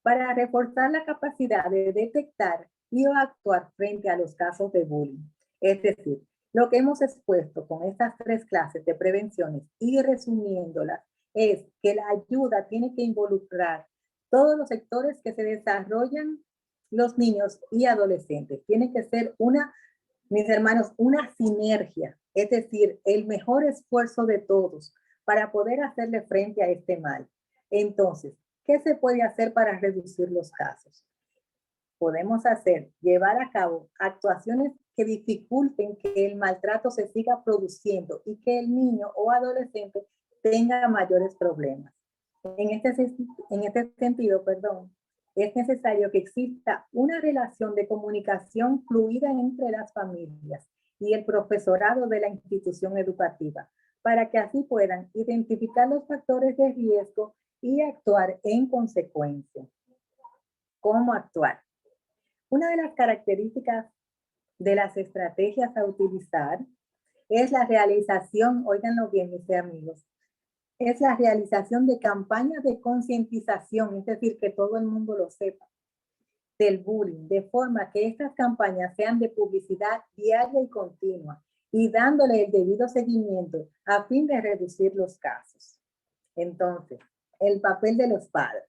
[SPEAKER 2] para reforzar la capacidad de detectar y actuar frente a los casos de bullying. Es decir, lo que hemos expuesto con estas 3 clases de prevenciones y resumiéndolas es que la ayuda tiene que involucrar todos los sectores que se desarrollan los niños y adolescentes. Tiene que ser mis hermanos, una sinergia, es decir, el mejor esfuerzo de todos para poder hacerle frente a este mal. Entonces, ¿qué se puede hacer para reducir los casos? Podemos llevar a cabo actuaciones que dificulten que el maltrato se siga produciendo y que el niño o adolescente tenga mayores problemas. En este sentido, es necesario que exista una relación de comunicación fluida entre las familias y el profesorado de la institución educativa, para que así puedan identificar los factores de riesgo y actuar en consecuencia. ¿Cómo actuar? Una de las características de las estrategias a utilizar es la realización, óiganlo bien mis amigos, es la realización de campañas de concientización, es decir, que todo el mundo lo sepa, del bullying, de forma que estas campañas sean de publicidad diaria y continua y dándole el debido seguimiento a fin de reducir los casos. Entonces, el papel de los padres.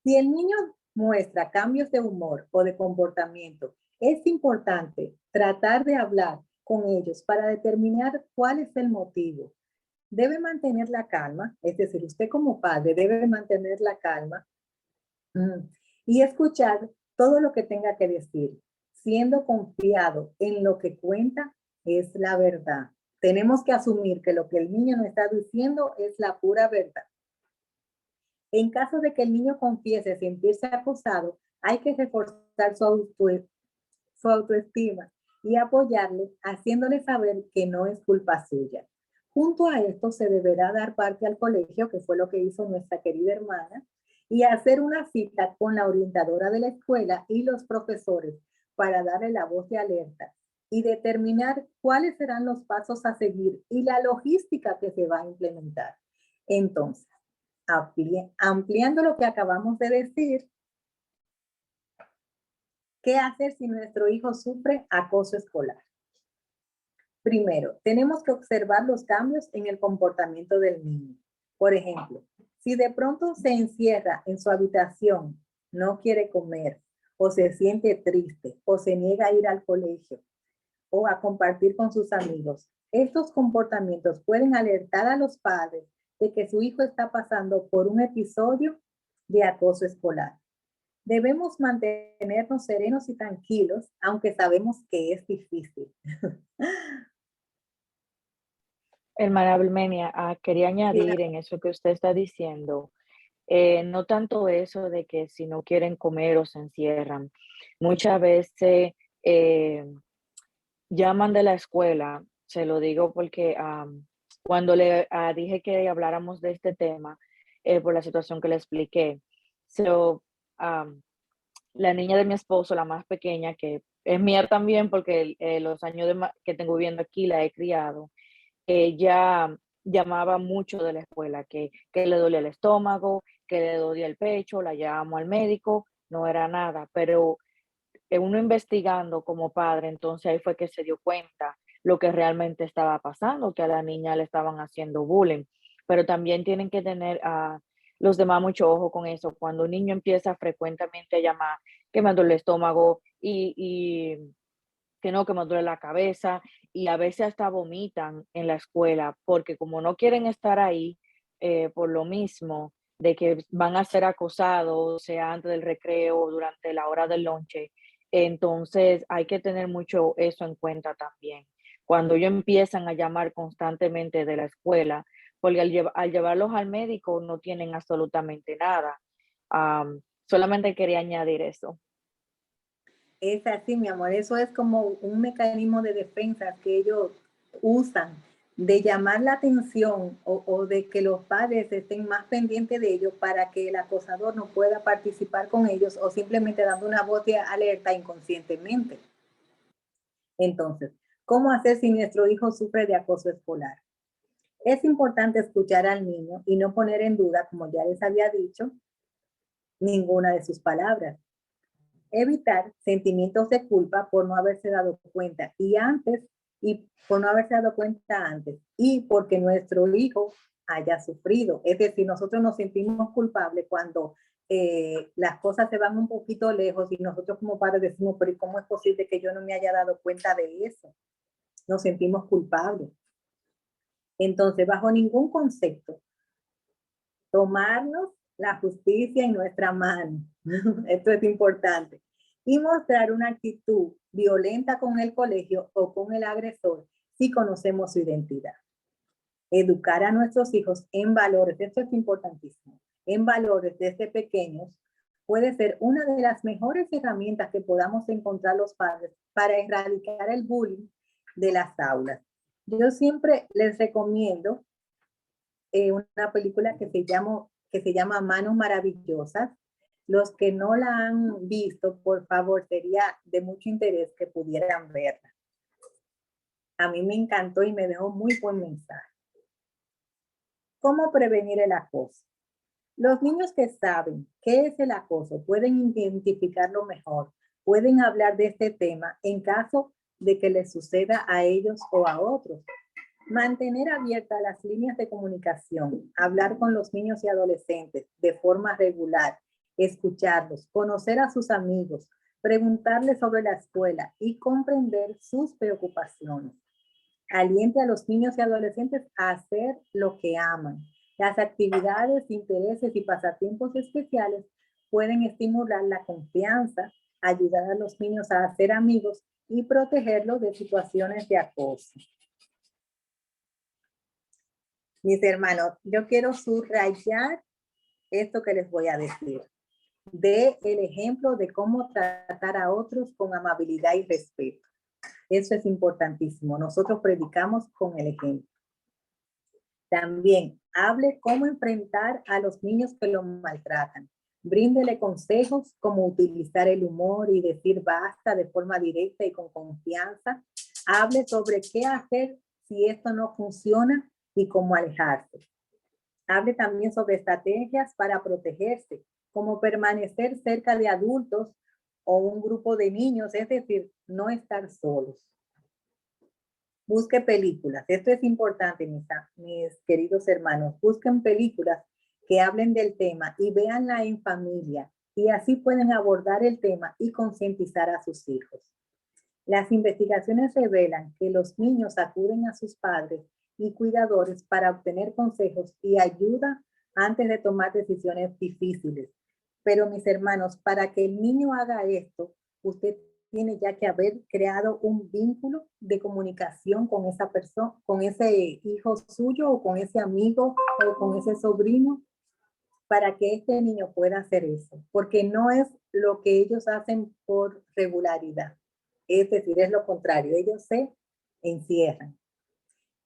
[SPEAKER 2] Si el niño muestra cambios de humor o de comportamiento, es importante tratar de hablar con ellos para determinar cuál es el motivo. Debe mantener la calma, es decir, usted como padre debe mantener la calma y escuchar todo lo que tenga que decir, siendo confiado en lo que cuenta es la verdad. Tenemos que asumir que lo que el niño nos está diciendo es la pura verdad. En caso de que el niño confiese sentirse acosado, hay que reforzar su autoestima y apoyarle, haciéndole saber que no es culpa suya. Junto a esto se deberá dar parte al colegio, que fue lo que hizo nuestra querida hermana, y hacer una cita con la orientadora de la escuela y los profesores para darle la voz de alerta y determinar cuáles serán los pasos a seguir y la logística que se va a implementar. Entonces, ampliando lo que acabamos de decir, ¿qué hacer si nuestro hijo sufre acoso escolar? Primero, tenemos que observar los cambios en el comportamiento del niño. Por ejemplo, si de pronto se encierra en su habitación, no quiere comer, o se siente triste, o se niega a ir al colegio, o a compartir con sus amigos, estos comportamientos pueden alertar a los padres de que su hijo está pasando por un episodio de acoso escolar. Debemos mantenernos serenos y tranquilos, aunque sabemos que es difícil.
[SPEAKER 1] Hermana Belmenia, quería añadir en eso que usted está diciendo, no tanto eso de que si no quieren comer o se encierran, muchas veces llaman de la escuela, se lo digo porque cuando le dije que habláramos de este tema, por la situación que le expliqué, la niña de mi esposo, la más pequeña, que es mía también porque los años que tengo viviendo aquí la he criado, ella llamaba mucho de la escuela, que le dolía el estómago, que le dolía el pecho, la llevamos al médico, no era nada, pero uno investigando como padre, entonces ahí fue que se dio cuenta lo que realmente estaba pasando, que a la niña le estaban haciendo bullying, pero también tienen que tener a los demás mucho ojo con eso. Cuando un niño empieza frecuentemente a llamar que me duele el estómago y que no, que me duele la cabeza y a veces hasta vomitan en la escuela porque como no quieren estar ahí por lo mismo de que van a ser acosados, sea antes del recreo o durante la hora del lonche, entonces hay que tener mucho eso en cuenta también. Cuando ellos empiezan a llamar constantemente de la escuela, porque al llevarlos al médico no tienen absolutamente nada. Solamente quería añadir eso.
[SPEAKER 2] Es así, mi amor. Eso es como un mecanismo de defensa que ellos usan de llamar la atención o de que los padres estén más pendientes de ellos para que el acosador no pueda participar con ellos o simplemente dando una voz de alerta inconscientemente. Entonces, ¿cómo hacer si nuestro hijo sufre de acoso escolar? Es importante escuchar al niño y no poner en duda, como ya les había dicho, ninguna de sus palabras. Evitar sentimientos de culpa por no haberse dado cuenta y por no haberse dado cuenta antes y porque nuestro hijo haya sufrido. Es decir, nosotros nos sentimos culpables cuando las cosas se van un poquito lejos y nosotros como padres decimos, pero ¿cómo es posible que yo no me haya dado cuenta de eso? Nos sentimos culpables. Entonces, bajo ningún concepto, tomarnos la justicia en nuestra mano. Esto es importante. Y mostrar una actitud violenta con el colegio o con el agresor si conocemos su identidad. Educar a nuestros hijos en valores, esto es importantísimo, en valores desde pequeños puede ser una de las mejores herramientas que podamos encontrar los padres para erradicar el bullying de las aulas. Yo siempre les recomiendo una película que se llama Manos Maravillosas. Los que no la han visto, por favor, sería de mucho interés que pudieran verla. A mí me encantó y me dejó muy buen mensaje. ¿Cómo prevenir el acoso? Los niños que saben qué es el acoso pueden identificarlo mejor, pueden hablar de este tema en caso de que les suceda a ellos o a otros. Mantener abiertas las líneas de comunicación, hablar con los niños y adolescentes de forma regular, escucharlos, conocer a sus amigos, preguntarles sobre la escuela y comprender sus preocupaciones. Aliente a los niños y adolescentes a hacer lo que aman. Las actividades, intereses y pasatiempos especiales pueden estimular la confianza, ayudar a los niños a hacer amigos y protegerlos de situaciones de acoso. Mis hermanos, yo quiero subrayar esto que les voy a decir. De el ejemplo de cómo tratar a otros con amabilidad y respeto. Eso es importantísimo. Nosotros predicamos con el ejemplo. También hable cómo enfrentar a los niños que lo maltratan. Bríndele consejos como utilizar el humor y decir basta de forma directa y con confianza. Hable sobre qué hacer si esto no funciona y cómo alejarse. Hable también sobre estrategias para protegerse, como permanecer cerca de adultos o un grupo de niños, es decir, no estar solos. Busque películas. Esto es importante, mis queridos hermanos. Busquen películas que hablen del tema y véanla en familia y así pueden abordar el tema y concientizar a sus hijos. Las investigaciones revelan que los niños acuden a sus padres y cuidadores para obtener consejos y ayuda antes de tomar decisiones difíciles. Pero mis hermanos, para que el niño haga esto, usted tiene ya que haber creado un vínculo de comunicación con esa persona, con ese hijo suyo o con ese amigo o con ese sobrino, para que este niño pueda hacer eso, porque no es lo que ellos hacen por regularidad. Es decir, es lo contrario, ellos se encierran.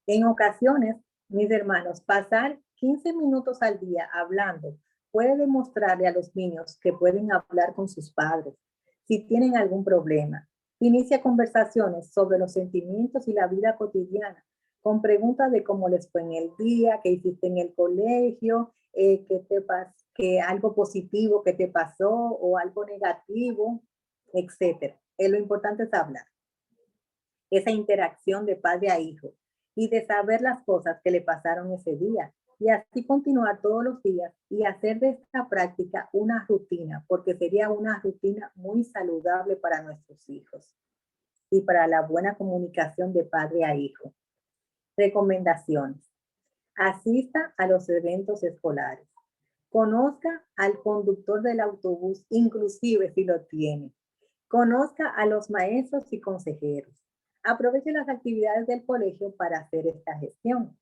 [SPEAKER 2] En ocasiones, mis hermanos, pasar 15 minutos al día hablando puede demostrarle a los niños que pueden hablar con sus padres si tienen algún problema. Inicia conversaciones sobre los sentimientos y la vida cotidiana con preguntas de cómo les fue en el día, qué hiciste en el colegio, que algo positivo que te pasó o algo negativo, etc. Lo importante es hablar. Esa interacción de padre a hijo y de saber las cosas que le pasaron ese día y así continuar todos los días y hacer de esta práctica una rutina, porque sería una rutina muy saludable para nuestros hijos y para la buena comunicación de padre a hijo. Recomendaciones. Asista a los eventos escolares. Conozca al conductor del autobús, inclusive si lo tiene. Conozca a los maestros y consejeros. Aproveche las actividades del colegio para hacer esta gestión.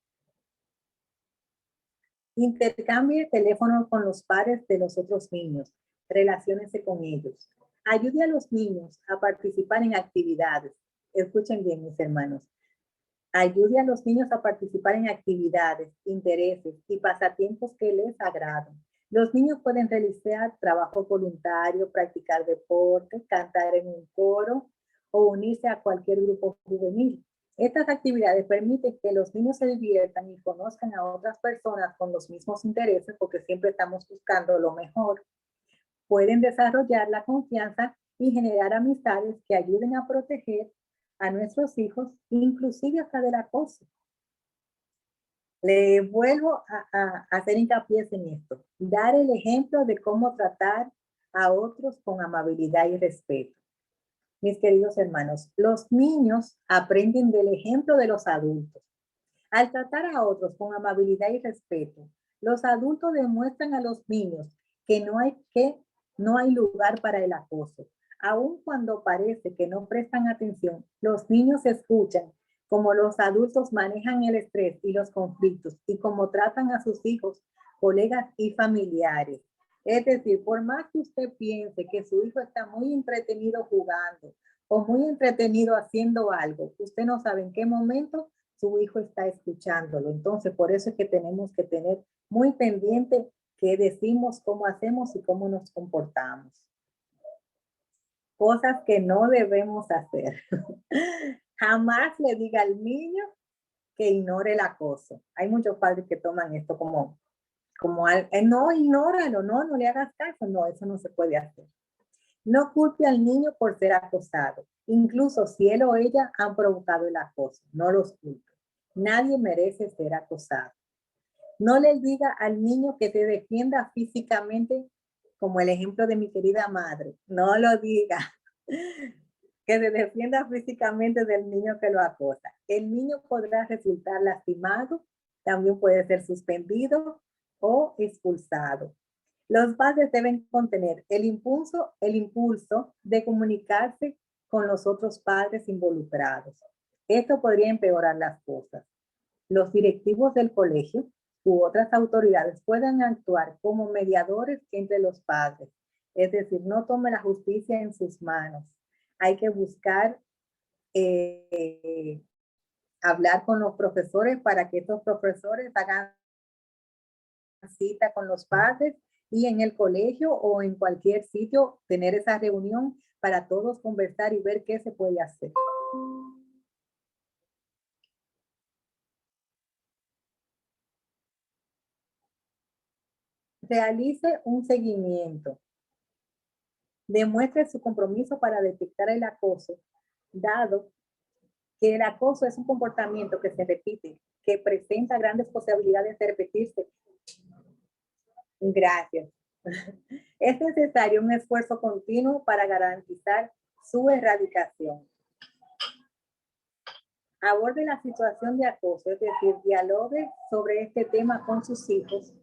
[SPEAKER 2] Intercambie teléfonos con los padres de los otros niños. Relaciónese con ellos. Ayude a los niños a participar en actividades. Escuchen bien, mis hermanos. Ayude a los niños a participar en actividades, intereses y pasatiempos que les agraden. Los niños pueden realizar trabajo voluntario, practicar deporte, cantar en un coro o unirse a cualquier grupo juvenil. Estas actividades permiten que los niños se diviertan y conozcan a otras personas con los mismos intereses, porque siempre estamos buscando lo mejor. Pueden desarrollar la confianza y generar amistades que ayuden a proteger a nuestros hijos, inclusive hasta del acoso. Le vuelvo a hacer hincapié en esto. Dar el ejemplo de cómo tratar a otros con amabilidad y respeto. Mis queridos hermanos, los niños aprenden del ejemplo de los adultos. Al tratar a otros con amabilidad y respeto, los adultos demuestran a los niños que no hay lugar para el acoso. Aun cuando parece que no prestan atención, los niños escuchan cómo los adultos manejan el estrés y los conflictos y cómo tratan a sus hijos, colegas y familiares. Es decir, por más que usted piense que su hijo está muy entretenido jugando o muy entretenido haciendo algo, usted no sabe en qué momento su hijo está escuchándolo. Entonces, por eso es que tenemos que tener muy pendiente qué decimos, cómo hacemos y cómo nos comportamos. Cosas que no debemos hacer. Jamás le diga al niño que ignore el acoso. Hay muchos padres que toman esto como no, ignóralo, no le hagas caso. No, eso no se puede hacer. No culpe al niño por ser acosado, incluso si él o ella han provocado el acoso. No los culpe. Nadie merece ser acosado. No le diga al niño que te defienda físicamente, como el ejemplo de mi querida madre. No lo diga. Que se defienda físicamente del niño que lo acosa. El niño podrá resultar lastimado, también puede ser suspendido o expulsado. Los padres deben contener el impulso de comunicarse con los otros padres involucrados. Esto podría empeorar las cosas. Los directivos del colegio u otras autoridades pueden actuar como mediadores entre los padres. Es decir, no tome la justicia en sus manos. Hay que buscar hablar con los profesores para que estos profesores hagan cita con los padres y en el colegio o en cualquier sitio tener esa reunión para todos conversar y ver qué se puede hacer. Realice un seguimiento. Demuestre su compromiso para detectar el acoso, dado que el acoso es un comportamiento que se repite, que presenta grandes posibilidades de repetirse. Gracias. Es necesario un esfuerzo continuo para garantizar su erradicación. Aborde la situación de acoso, es decir, dialogue sobre este tema con sus hijos,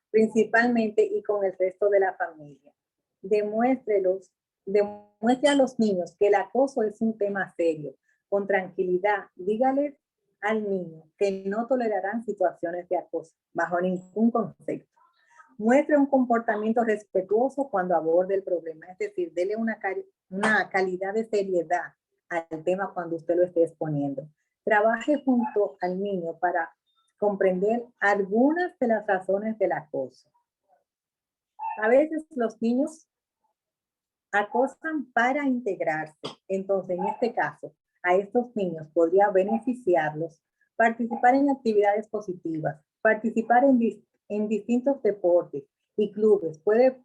[SPEAKER 2] principalmente y con el resto de la familia. Demuestre a los niños que el acoso es un tema serio. Con tranquilidad, dígales al niño que no tolerarán situaciones de acoso bajo ningún concepto. Muestre un comportamiento respetuoso cuando aborde el problema, es decir, dele una calidad de seriedad al tema cuando usted lo esté exponiendo. Trabaje junto al niño para comprender algunas de las razones del acoso. A veces los niños acosan para integrarse. Entonces, en este caso, a estos niños podría beneficiarlos participar en actividades positivas, participar en distintos deportes y clubes. Puede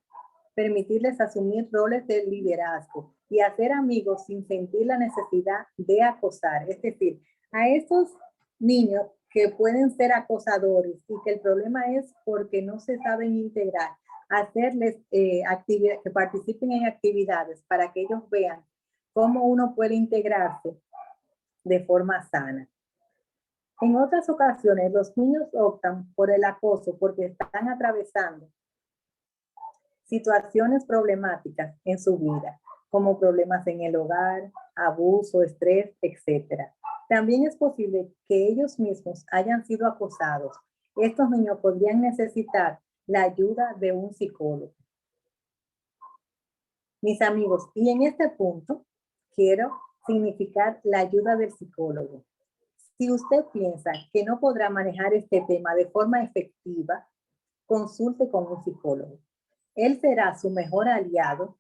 [SPEAKER 2] permitirles asumir roles de liderazgo y hacer amigos sin sentir la necesidad de acosar. Es decir, a estos niños que pueden ser acosadores y que el problema es porque no se saben integrar, hacerles que participen en actividades para que ellos vean cómo uno puede integrarse de forma sana. En otras ocasiones, los niños optan por el acoso porque están atravesando situaciones problemáticas en su vida, como problemas en el hogar, abuso, estrés, etc. También es posible que ellos mismos hayan sido acosados. Estos niños podrían necesitar la ayuda de un psicólogo. Mis amigos, y en este punto quiero significar la ayuda del psicólogo. Si usted piensa que no podrá manejar este tema de forma efectiva, consulte con un psicólogo. Él será su mejor aliado.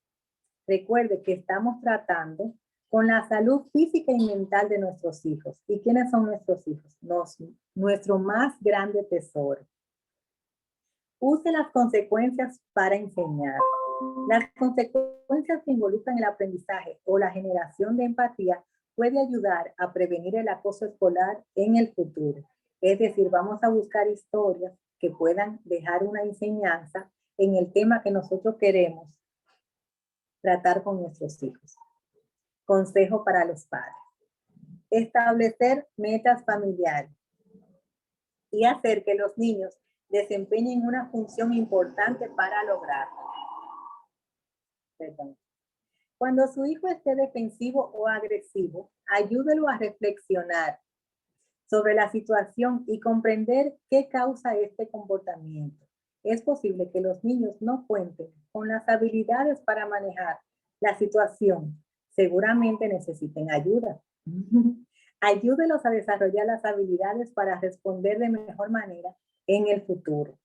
[SPEAKER 2] Recuerde que estamos tratando con la salud física y mental de nuestros hijos. ¿Y quiénes son nuestros hijos? Nuestro más grande tesoro. Use las consecuencias para enseñar. Las consecuencias que involucran el aprendizaje o la generación de empatía puede ayudar a prevenir el acoso escolar en el futuro. Es decir, vamos a buscar historias que puedan dejar una enseñanza en el tema que nosotros queremos tratar con nuestros hijos. Consejo para los padres. Establecer metas familiares y hacer que los niños desempeñen una función importante para lograrlo. Perdón. Cuando su hijo esté defensivo o agresivo, ayúdelo a reflexionar sobre la situación y comprender qué causa este comportamiento. Es posible que los niños no cuenten con las habilidades para manejar la situación. Seguramente necesiten ayuda. Ayúdelos a desarrollar las habilidades para responder de mejor manera en el futuro.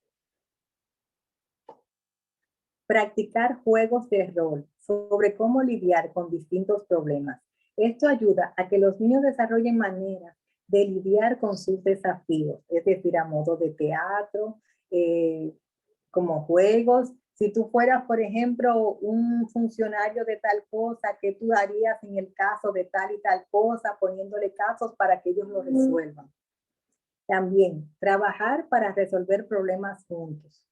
[SPEAKER 2] Practicar juegos de rol sobre cómo lidiar con distintos problemas. Esto ayuda a que los niños desarrollen maneras de lidiar con sus desafíos, es decir, a modo de teatro, como juegos. Si tú fueras, por ejemplo, un funcionario de tal cosa, ¿qué tú harías en el caso de tal y tal cosa? Poniéndole casos para que ellos lo resuelvan. También, trabajar para resolver problemas juntos.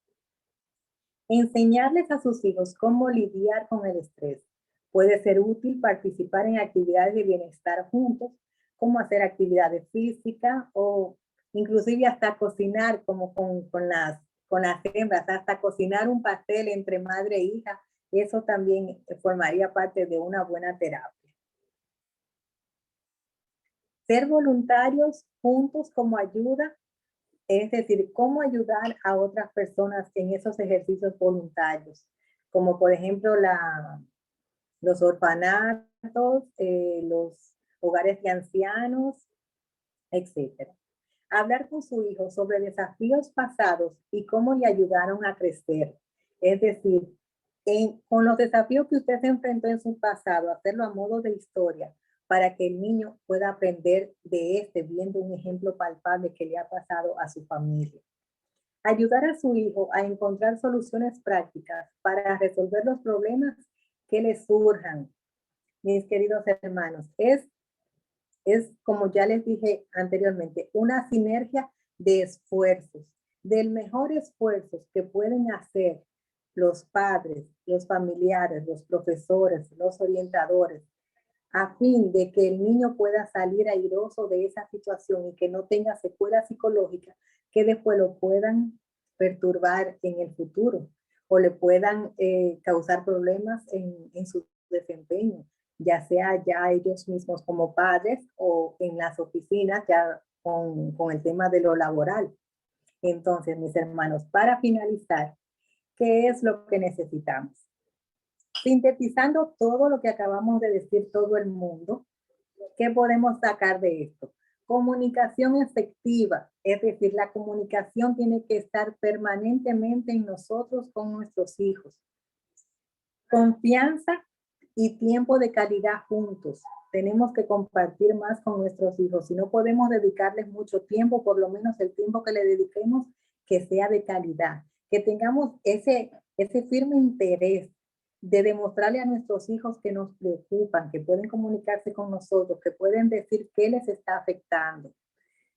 [SPEAKER 2] Enseñarles a sus hijos cómo lidiar con el estrés. Puede ser útil participar en actividades de bienestar juntos, como hacer actividades físicas o inclusive hasta cocinar como con las hembras, hasta cocinar un pastel entre madre e hija. Eso también formaría parte de una buena terapia. Ser voluntarios juntos como ayuda. Es decir, cómo ayudar a otras personas en esos ejercicios voluntarios, como por ejemplo los orfanatos, los hogares de ancianos, etc. Hablar con su hijo sobre desafíos pasados y cómo le ayudaron a crecer. Es decir, con los desafíos que usted se enfrentó en su pasado, hacerlo a modo de historia, para que el niño pueda aprender de viendo un ejemplo palpable que le ha pasado a su familia. Ayudar a su hijo a encontrar soluciones prácticas para resolver los problemas que le surjan. Mis queridos hermanos, es como ya les dije anteriormente, una sinergia de esfuerzos, del mejor esfuerzos que pueden hacer los padres, los familiares, los profesores, los orientadores, a fin de que el niño pueda salir airoso de esa situación y que no tenga secuelas psicológicas que después lo puedan perturbar en el futuro o le puedan causar problemas en su desempeño, ya sea ya ellos mismos como padres o en las oficinas ya con el tema de lo laboral. Entonces, mis hermanos, para finalizar, ¿qué es lo que necesitamos? Sintetizando todo lo que acabamos de decir todo el mundo, ¿qué podemos sacar de esto? Comunicación efectiva, es decir, la comunicación tiene que estar permanentemente en nosotros con nuestros hijos. Confianza y tiempo de calidad juntos. Tenemos que compartir más con nuestros hijos. Si no podemos dedicarles mucho tiempo, por lo menos el tiempo que le dediquemos, que sea de calidad. Que tengamos ese firme interés de demostrarle a nuestros hijos que nos preocupan, que pueden comunicarse con nosotros, que pueden decir qué les está afectando.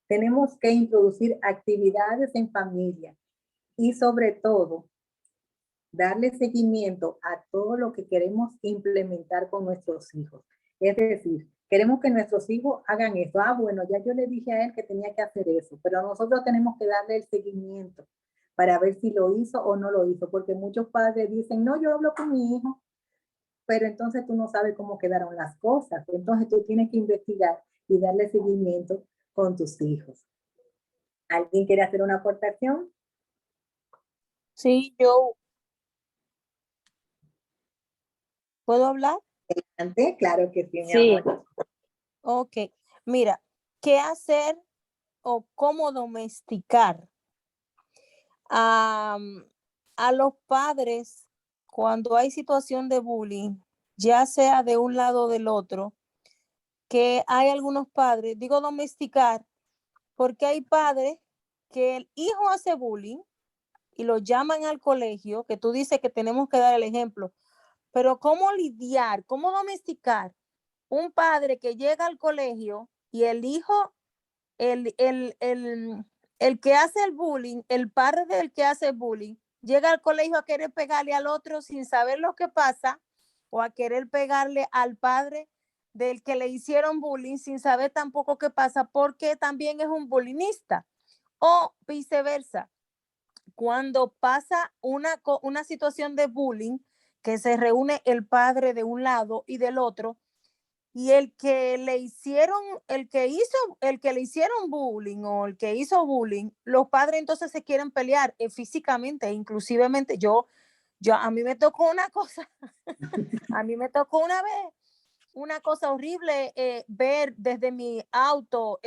[SPEAKER 2] Tenemos que introducir actividades en familia y sobre todo darle seguimiento a todo lo que queremos implementar con nuestros hijos. Es decir, queremos que nuestros hijos hagan eso. Bueno, ya yo le dije a él que tenía que hacer eso, pero nosotros tenemos que darle el seguimiento para ver si lo hizo o no lo hizo, porque muchos padres dicen, no, yo hablo con mi hijo, pero entonces tú no sabes cómo quedaron las cosas. Entonces tú tienes que investigar y darle seguimiento con tus hijos. ¿Alguien quiere hacer una aportación?
[SPEAKER 4] Sí, yo. ¿Puedo hablar?
[SPEAKER 2] Adelante, claro que sí, mi
[SPEAKER 1] Sí.
[SPEAKER 2] amor.
[SPEAKER 4] Ok. Mira, ¿qué hacer o cómo domesticar a los padres cuando hay situación de bullying, ya sea de un lado o del otro? Que hay algunos padres, digo domesticar, porque hay padres que el hijo hace bullying y lo llaman al colegio, que tú dices que tenemos que dar el ejemplo, pero ¿cómo lidiar, cómo domesticar un padre que llega al colegio y el hijo, el que hace el bullying, el padre del que hace el bullying, llega al colegio a querer pegarle al otro sin saber lo que pasa, o a querer pegarle al padre del que le hicieron bullying sin saber tampoco qué pasa, porque también es un bullyingista, o viceversa? Cuando pasa una situación de bullying, que se reúne el padre de un lado y del otro, y el que le hicieron bullying o el que hizo bullying, los padres entonces se quieren pelear físicamente, inclusivemente. A mí me tocó una cosa, a mí me tocó una vez una cosa horrible, ver desde mi auto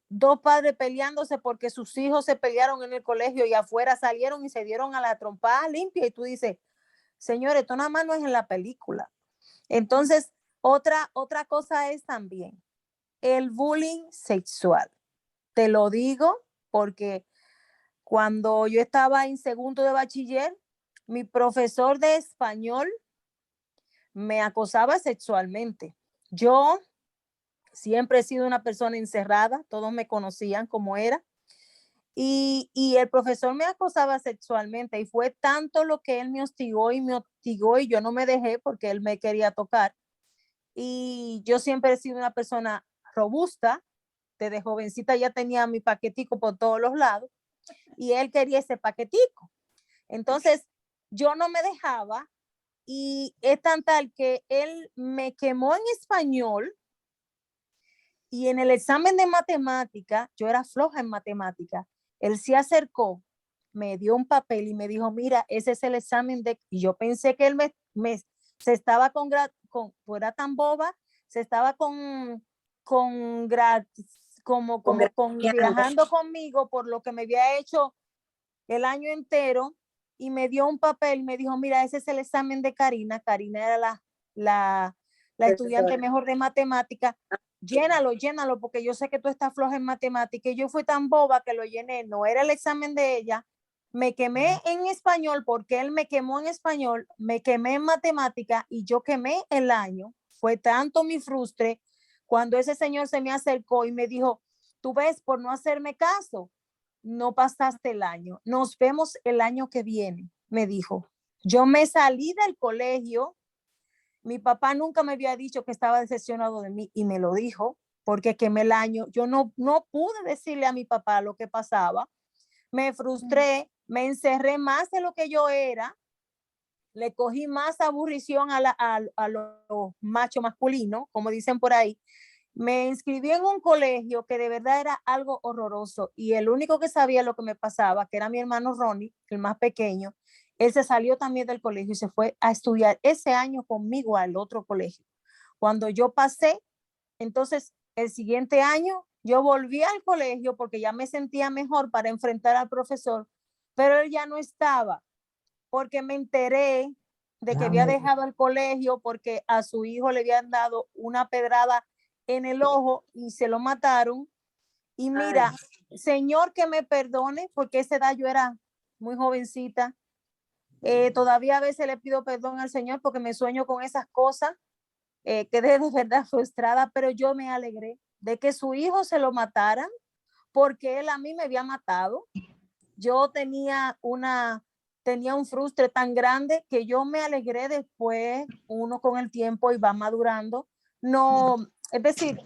[SPEAKER 4] dos padres peleándose porque sus hijos se pelearon en el colegio y afuera salieron y se dieron a la trompada limpia, y tú dices, señores, esto nada más no es en la película. Entonces, otra cosa es también el bullying sexual. Te lo digo porque cuando yo estaba en segundo de bachiller, mi profesor de español me acosaba sexualmente. Yo siempre he sido una persona encerrada, todos me conocían como era, y el profesor me acosaba sexualmente, y fue tanto lo que él me hostigó y yo no me dejé porque él me quería tocar. Y yo siempre he sido una persona robusta, desde jovencita ya tenía mi paquetico por todos los lados, y él quería ese paquetico. Entonces, yo no me dejaba, y es tan tal que él me quemó en español, y en el examen de matemática, yo era floja en matemática, él se acercó, me dio un papel y me dijo, mira, ese es el examen de... Y yo pensé que él se estaba fuera tan boba, se estaba viajando conmigo por lo que me había hecho el año entero, y me dio un papel y me dijo, mira, ese es el examen de Karina. Karina era la estudiante mejor de matemática. Llénalo, porque yo sé que tú estás floja en matemática. Y yo fui tan boba que lo llené. No era el examen de ella. Me quemé en español porque él me quemó en español, me quemé en matemática y yo quemé el año. Fue tanto mi frustre cuando ese señor se me acercó y me dijo, tú ves, por no hacerme caso, no pasaste el año. Nos vemos el año que viene, me dijo. Yo me salí del colegio. Mi papá nunca me había dicho que estaba decepcionado de mí, y me lo dijo porque quemé el año. Yo no pude decirle a mi papá lo que pasaba. Me frustré, me encerré más de lo que yo era, le cogí más aburrición a los machos masculinos, como dicen por ahí. Me inscribí en un colegio que de verdad era algo horroroso, y el único que sabía lo que me pasaba, que era mi hermano Ronnie, el más pequeño, él se salió también del colegio y se fue a estudiar ese año conmigo al otro colegio. Cuando yo pasé, entonces el siguiente año yo volví al colegio porque ya me sentía mejor para enfrentar al profesor, pero él ya no estaba, porque me enteré de que había dejado el colegio porque a su hijo le habían dado una pedrada en el ojo y se lo mataron. Y mira, señor, que me perdone, porque a esa edad yo era muy jovencita. Todavía a veces le pido perdón al Señor porque me sueño con esas cosas, quedé de verdad frustrada, pero yo me alegré de que su hijo se lo mataran, porque él a mí me había matado. Yo tenía un frustre tan grande que yo me alegré después. Uno con el tiempo y va madurando. No, es decir,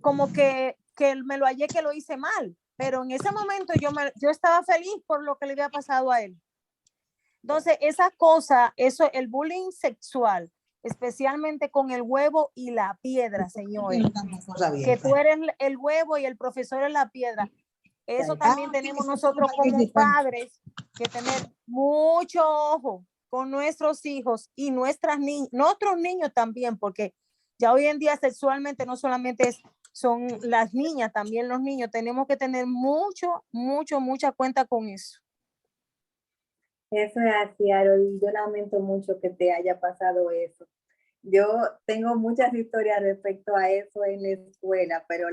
[SPEAKER 4] como que me lo hallé que lo hice mal, pero en ese momento yo estaba feliz por lo que le había pasado a él. Entonces, esa cosa, eso, el bullying sexual, especialmente con el huevo y la piedra, señores, que tú eres el huevo y el profesor es la piedra. Eso también tenemos nosotros como padres que tener mucho ojo con nuestros hijos y nuestros niños también, porque ya hoy en día sexualmente no solamente son las niñas, también los niños. Tenemos que tener mucha cuenta con eso.
[SPEAKER 2] Eso es así, Harold. Yo lamento mucho que te haya pasado eso. Yo tengo muchas historias respecto a eso en la escuela, pero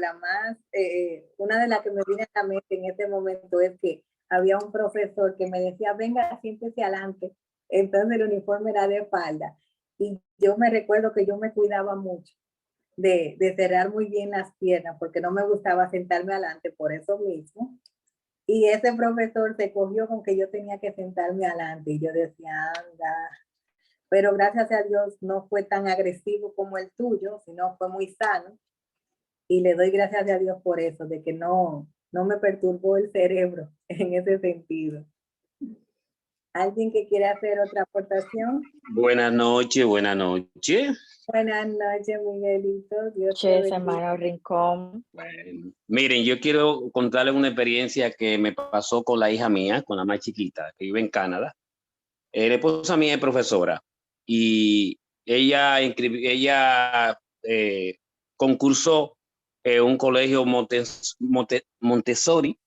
[SPEAKER 2] una de las que me viene a la mente en este momento es que había un profesor que me decía, venga, siéntese adelante. Entonces el uniforme era de falda. Y yo me recuerdo que yo me cuidaba mucho de cerrar muy bien las piernas, porque no me gustaba sentarme adelante por eso mismo. Y ese profesor se cogió con que yo tenía que sentarme adelante. Y yo decía, anda. Pero gracias a Dios no fue tan agresivo como el tuyo, sino fue muy sano. Y le doy gracias a Dios por eso, de que no me perturbó el cerebro en ese sentido. ¿Alguien que quiera hacer otra aportación?
[SPEAKER 3] Buenas noches, buenas noches.
[SPEAKER 2] Buenas noches, Miguelito. Dios te
[SPEAKER 1] Noches,
[SPEAKER 2] bendiga.
[SPEAKER 1] hermano Rincón.
[SPEAKER 3] Miren, yo quiero contarles una experiencia que me pasó con la hija mía, con la más chiquita, que vive en Canadá. La esposa mía es profesora y ella concursó en un colegio Montessori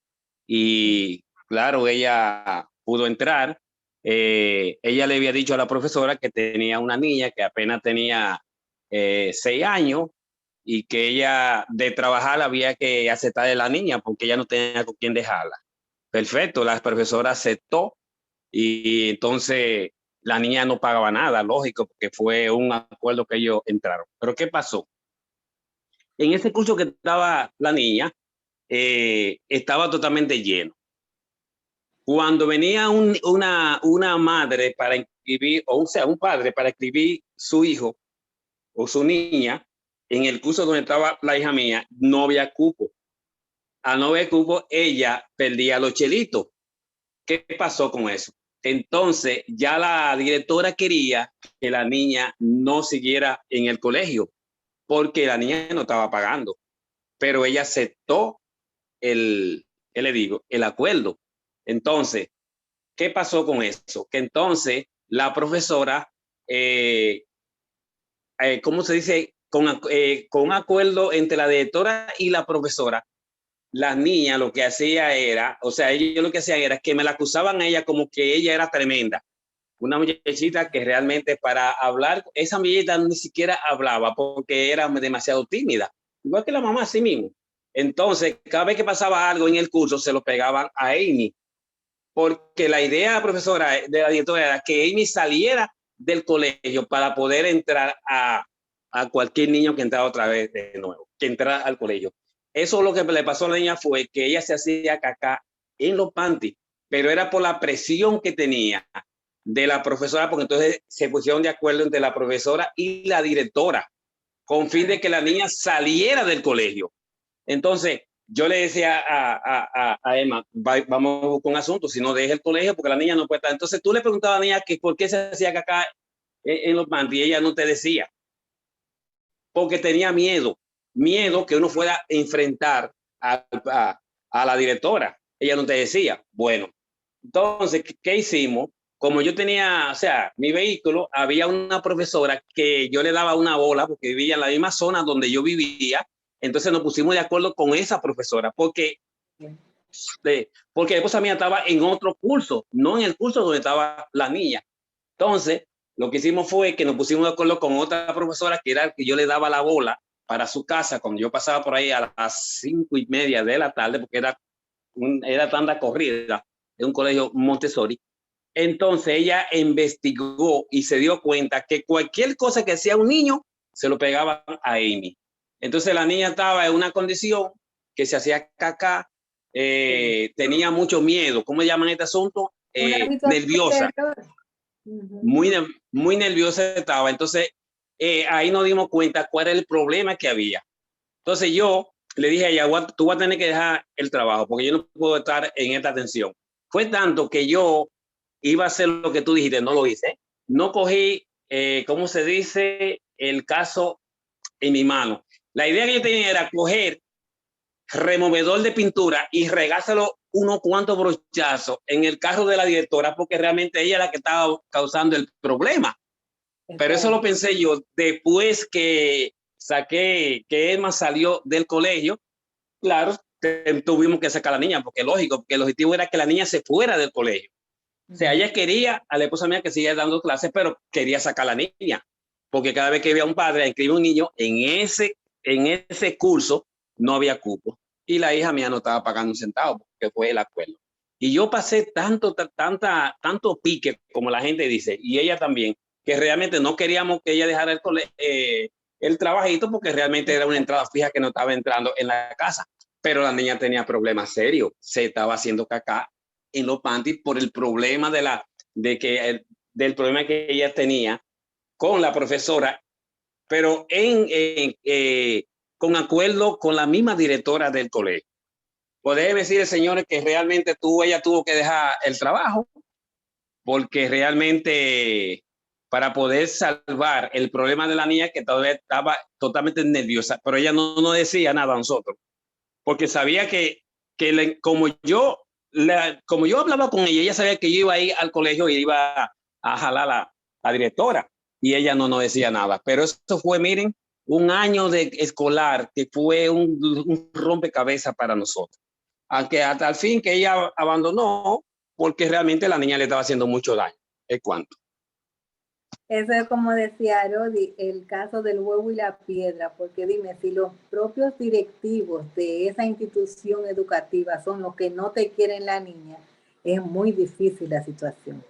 [SPEAKER 3] y claro, ella pudo entrar. Ella le había dicho a la profesora que tenía una niña que apenas tenía 6 años y que ella de trabajar había que aceptar a la niña porque ella no tenía con quién dejarla. Perfecto, la profesora aceptó y entonces la niña no pagaba nada, lógico, porque fue un acuerdo que ellos entraron. Pero ¿qué pasó? En ese curso que estaba la niña, estaba totalmente lleno. Cuando venía una madre para inscribir, o sea, un padre para inscribir su hijo o su niña en el curso donde estaba la hija mía, no había cupo. Al no haber cupo, ella perdía los chelitos. ¿Qué pasó con eso? Entonces ya la directora quería que la niña no siguiera en el colegio porque la niña no estaba pagando, pero ella aceptó el acuerdo. Entonces, ¿qué pasó con eso? Que entonces la profesora, ¿cómo se dice? Con un acuerdo entre la directora y la profesora, las niñas lo que hacía era, o sea, ellos lo que hacían era que me la acusaban a ella como que ella era tremenda. Una muchachita que realmente para hablar, esa muchachita ni siquiera hablaba porque era demasiado tímida. Igual que la mamá así mismo. Entonces, cada vez que pasaba algo en el curso, se lo pegaban a Amy. Porque la idea de la profesora, de la directora, era que Amy saliera del colegio para poder entrar a cualquier niño que entrara otra vez de nuevo, que entrara al colegio. Eso lo que le pasó a la niña fue que ella se hacía caca en los panties, pero era por la presión que tenía de la profesora, porque entonces se pusieron de acuerdo entre la profesora y la directora, con fin de que la niña saliera del colegio. Entonces, yo le decía a Emma, vamos con un asunto, si no deja el colegio, porque la niña no puede estar. Entonces, tú le preguntabas a la niña que por qué se hacía caca en los panties y ella no te decía, porque tenía miedo que uno fuera a enfrentar a la directora. Ella no te decía. Bueno, entonces, ¿qué hicimos? Como yo tenía, o sea, mi vehículo, había una profesora que yo le daba una bola porque vivía en la misma zona donde yo vivía. Entonces nos pusimos de acuerdo con esa profesora porque la esposa mía estaba en otro curso, no en el curso donde estaba la niña. Entonces, lo que hicimos fue que nos pusimos de acuerdo con otra profesora que era el que yo le daba la bola para su casa cuando yo pasaba por ahí a las 5:30 de la tarde, porque era tanda corrida en un colegio Montessori. Entonces ella investigó y se dio cuenta que cualquier cosa que hacía un niño se lo pegaba a Amy. Entonces la niña estaba en una condición que se hacía caca, tenía mucho miedo. ¿Cómo llaman este asunto? Nerviosa. Muy nerviosa estaba. Entonces ahí nos dimos cuenta cuál era el problema que había. Entonces yo le dije a ella, tú vas a tener que dejar el trabajo porque yo no puedo estar en esta tensión. Fue tanto que yo iba a hacer lo que tú dijiste, no lo hice. No cogí, ¿cómo se dice? El caso en mi mano. La idea que yo tenía era coger removedor de pintura y regárselo unos cuantos brochazos en el carro de la directora porque realmente ella es la que estaba causando el problema. Pero eso lo pensé yo después que que Emma salió del colegio. Claro, tuvimos que sacar a la niña porque lógico, porque el objetivo era que la niña se fuera del colegio. O sea, ella quería a la esposa mía que siguiera dando clases, pero quería sacar a la niña, porque cada vez que había un padre a inscribir un niño en ese curso, no había cupo. Y la hija mía no estaba pagando un centavo, porque fue el acuerdo. Y yo pasé tanto pique, como la gente dice, y ella también, que realmente no queríamos que ella dejara el trabajito porque realmente era una entrada fija que no estaba entrando en la casa. Pero la niña tenía problemas serios. Se estaba haciendo caca en los panties por el problema del problema que ella tenía con la profesora, pero con acuerdo con la misma directora del colegio. Pues déjeme decirle, señores, que realmente ella tuvo que dejar el trabajo porque realmente para poder salvar el problema de la niña, que todavía estaba totalmente nerviosa, pero ella no decía nada a nosotros, porque sabía como yo hablaba con ella sabía que yo iba a ir al colegio y iba a jalar a la directora, y ella no nos decía nada. Pero eso fue, miren, un año de escolar que fue un rompecabezas para nosotros. Aunque hasta el fin que ella abandonó, porque realmente la niña le estaba haciendo mucho daño. ¿Es cuánto?
[SPEAKER 2] Eso es como decía Rodi, el caso del huevo y la piedra, porque dime, si los propios directivos de esa institución educativa son los que no te quieren la niña, es muy difícil la situación.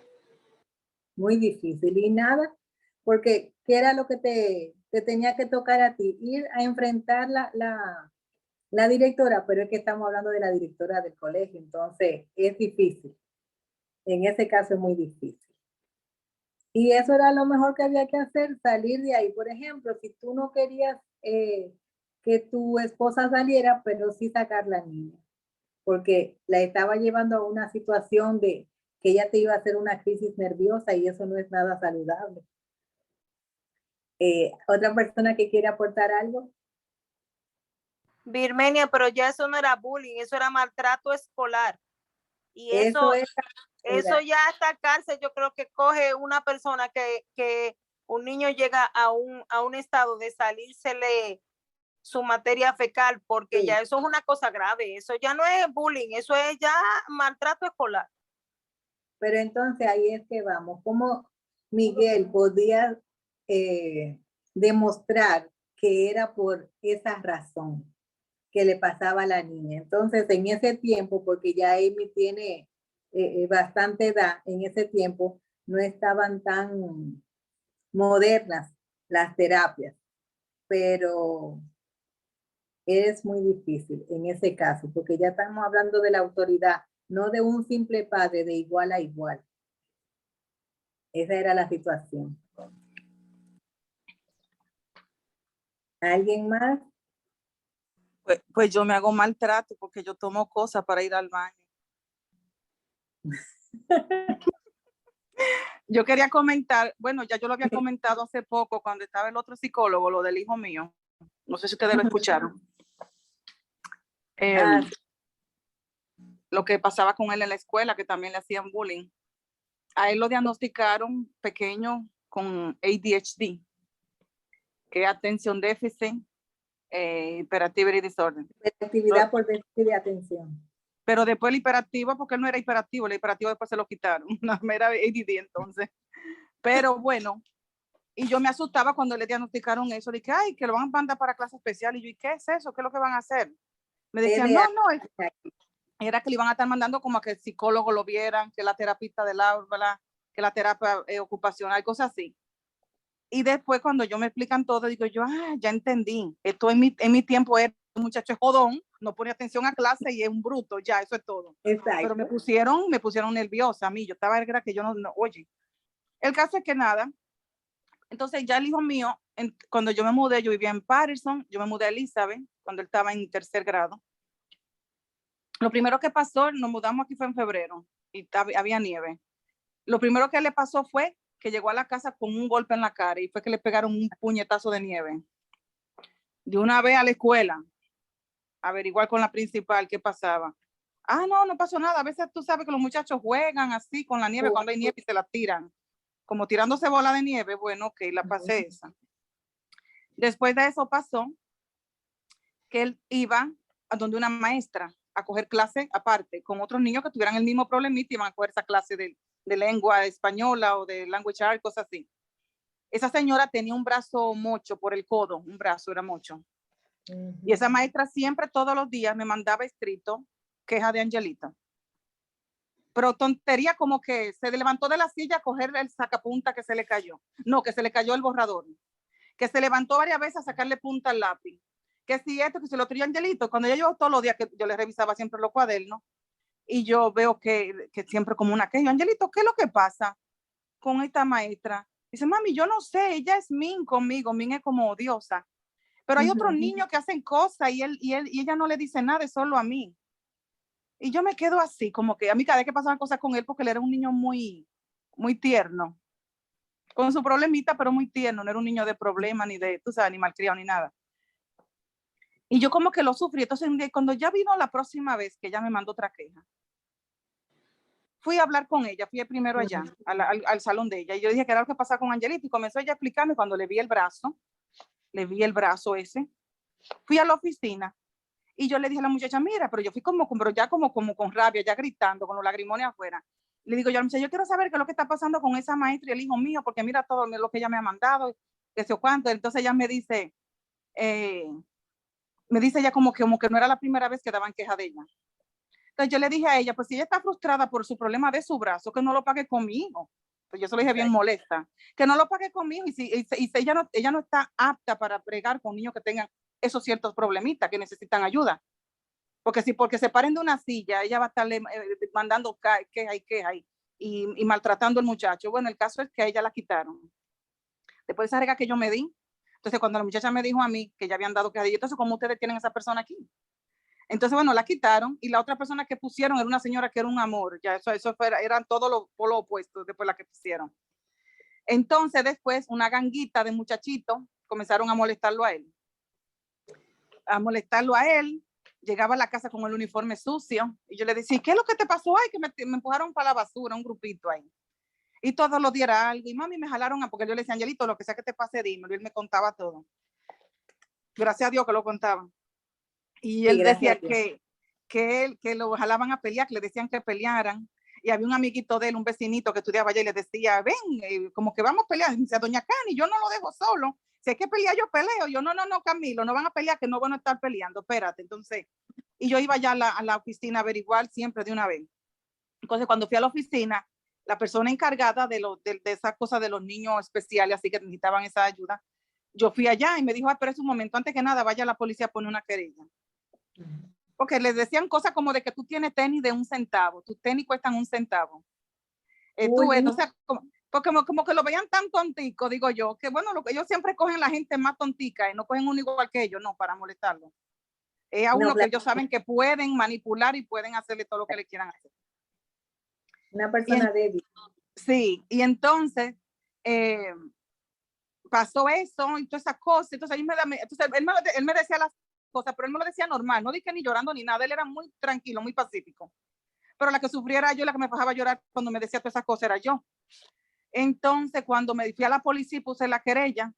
[SPEAKER 2] Muy difícil. Y nada, porque ¿qué era lo que te tenía que tocar a ti? Ir a enfrentar la directora, pero es que estamos hablando de la directora del colegio, entonces es difícil. En ese caso es muy difícil. Y eso era lo mejor que había que hacer, salir de ahí. Por ejemplo, si tú no querías que tu esposa saliera, pero sí sacar la niña, porque la estaba llevando a una situación de que ella te iba a hacer una crisis nerviosa y eso no es nada saludable. ¿Otra persona que quiere aportar algo?
[SPEAKER 4] Birmenia, pero ya eso no era bullying, eso era maltrato escolar. Y eso ya hasta cárcel, yo creo que coge una persona que un niño llega a un estado de salírsele su materia fecal, porque ya eso es una cosa grave, eso ya no es bullying, eso es ya maltrato escolar.
[SPEAKER 2] Pero entonces ahí es que vamos, ¿cómo Miguel podía demostrar que era por esa razón que le pasaba a la niña? Entonces, en ese tiempo, porque ya Amy tiene bastante edad, en ese tiempo no estaban tan modernas las terapias, pero es muy difícil en ese caso, porque ya estamos hablando de la autoridad, no de un simple padre de igual a igual. Esa era la situación. ¿Alguien más?
[SPEAKER 7] Pues yo me hago maltrato porque yo tomo cosas para ir al baño. Yo quería comentar, bueno, ya yo lo había comentado hace poco cuando estaba el otro psicólogo, lo del hijo mío. No sé si ustedes lo escucharon. Lo que pasaba con él en la escuela, que también le hacían bullying. A él lo diagnosticaron pequeño con ADHD, que es atención déficit, hiperactividad y desorden.
[SPEAKER 2] Hiperactividad por déficit de atención.
[SPEAKER 7] Pero después el hiperactivo, porque él no era hiperactivo, el hiperactivo después se lo quitaron, no, era ADD entonces. Pero bueno, y yo me asustaba cuando le diagnosticaron eso, dije, ay, que lo van a mandar para clase especial, y yo, ¿y qué es eso? ¿Qué es lo que van a hacer? Me decían, no, era que le iban a estar mandando como a que el psicólogo lo vieran, que la terapista del aula, que la terapia ocupacional, cosas así. Y después cuando yo me explican todo, digo yo, ya entendí, esto en mi tiempo era un muchacho jodón, no ponía atención a clase y es un bruto, ya, eso es todo.
[SPEAKER 2] Exacto.
[SPEAKER 7] Pero me pusieron nerviosa a mí, yo estaba, era que yo no, oye. El caso es que nada, entonces ya el hijo mío, cuando yo me mudé, yo vivía en Patterson, yo me mudé a Elizabeth, cuando él estaba en 3er grado. Lo primero que pasó, nos mudamos aquí fue en febrero, y había nieve. Lo primero que le pasó fue que llegó a la casa con un golpe en la cara y fue que le pegaron un puñetazo de nieve. De una vez a la escuela, averiguar con la principal qué pasaba. No pasó nada. A veces tú sabes que los muchachos juegan así con la nieve cuando hay nieve y se la tiran. Como tirándose bola de nieve. Bueno, ok, la pasé esa. Después de eso pasó que él iba a donde una maestra a coger clase aparte con otros niños que tuvieran el mismo problemita y iban a coger esa clase de lengua española o de language art, cosas así. Esa señora tenía un brazo mocho por el codo, un brazo era mocho. Y esa maestra siempre, todos los días, me mandaba escrito queja de Angelita. pero tontería como que se levantó de la silla a coger el sacapunta que se le cayó. No, que se le cayó el borrador. Que se levantó varias veces a sacarle punta al lápiz. Que si esto, que se lo otro. Y Angelito, cuando yo todos los días que yo le revisaba siempre los cuadernos, y yo veo que siempre como una queja. Angelito, ¿qué es lo que pasa con esta maestra? Dice, mami, yo no sé, ella es Min conmigo, Min es como odiosa. Pero hay otros niños que hacen cosas y ella no le dice nada, es solo a mí. Y yo me quedo así, como que a mí cada vez que pasaban cosas con él, porque él era un niño muy, muy tierno, con su problemita, pero muy tierno, no era un niño de problema, ni de, tú sabes, ni malcriado, ni nada. Y yo como que lo sufrí. Entonces, cuando ya vino la próxima vez que ella me mandó otra queja, fui a hablar con ella, fui primero allá, al salón de ella, y yo dije que era lo que pasaba con Angelito, y comenzó ella a explicarme cuando le vi el brazo ese, fui a la oficina, y yo le dije a la muchacha, mira, pero yo fui como con rabia, ya gritando, con los lagrimones afuera. Le digo yo a la muchacha, yo quiero saber qué es lo que está pasando con esa maestra y el hijo mío, porque mira todo lo que ella me ha mandado, que sé cuánto. Entonces ella me dice ella como que no era la primera vez que daban queja de ella. Entonces yo le dije a ella, pues si ella está frustrada por su problema de su brazo, que no lo pague conmigo. Pues yo se lo dije bien molesta, que no lo pague conmigo, y si ella no está apta para bregar con niños que tengan esos ciertos problemitas, que necesitan ayuda. Porque se paren de una silla, ella va a estarle mandando queja y maltratando al muchacho. Bueno, el caso es que a ella la quitaron. Después de esa regla que yo me di, entonces cuando la muchacha me dijo a mí que ya habían dado queja, entonces ¿cómo ustedes tienen a esa persona aquí? Entonces, bueno, la quitaron, y la otra persona que pusieron era una señora que era un amor. Ya eran todos los polos opuestos después la que pusieron. Entonces, después, una ganguita de muchachitos comenzaron a molestarlo a él. Llegaba a la casa con el uniforme sucio, y yo le decía, ¿qué es lo que te pasó? Ay, que me empujaron para la basura, un grupito ahí. Y todos los días era algo, y mami me jalaron porque yo le decía, Angelito, lo que sea que te pase, dímelo. Y él me contaba todo. Gracias a Dios que lo contaba. Y él decía que lo jalaban a pelear, que le decían que pelearan. Y había un amiguito de él, un vecinito que estudiaba allá, y le decía, ven, como que vamos a pelear. Y dice, doña Cani, yo no lo dejo solo. Si hay que pelear, yo peleo. Yo, no, Camilo, no van a pelear, que no van a estar peleando, espérate. Entonces, y yo iba ya a la oficina a averiguar siempre de una vez. Entonces, cuando fui a la oficina, la persona encargada de esa cosa de los niños especiales, así que necesitaban esa ayuda, yo fui allá y me dijo, pero es un momento, antes que nada, vaya a la policía a poner una querella. Porque les decían cosas como de que tú tienes tenis de $1, tus tenis cuestan $1. O sea, como que lo veían tan tontico, digo yo, que bueno, lo que ellos siempre cogen la gente más tontica y no cogen uno igual que ellos, no, para molestarlo. Es a uno que ellos saben que pueden manipular y pueden hacerle todo lo que le quieran hacer.
[SPEAKER 2] Una persona débil.
[SPEAKER 7] Sí, y entonces pasó eso y todas esas cosas. Entonces, él me decía las cosas, pero él me lo decía normal, no dije ni llorando ni nada. Él era muy tranquilo, muy pacífico. Pero la que sufriera yo, la que me bajaba a llorar cuando me decía todas esas cosas era yo. Entonces, cuando me fui a la policía y puse la querella,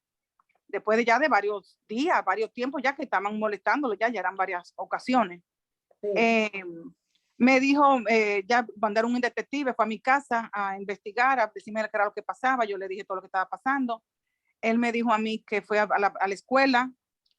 [SPEAKER 7] después de ya de varios días, varios tiempos ya que estaban molestándolo, ya eran varias ocasiones. Sí. Me dijo, ya mandaron un detective, fue a mi casa a investigar, a decirme qué era lo que pasaba. Yo le dije todo lo que estaba pasando. Él me dijo a mí que fue a la escuela,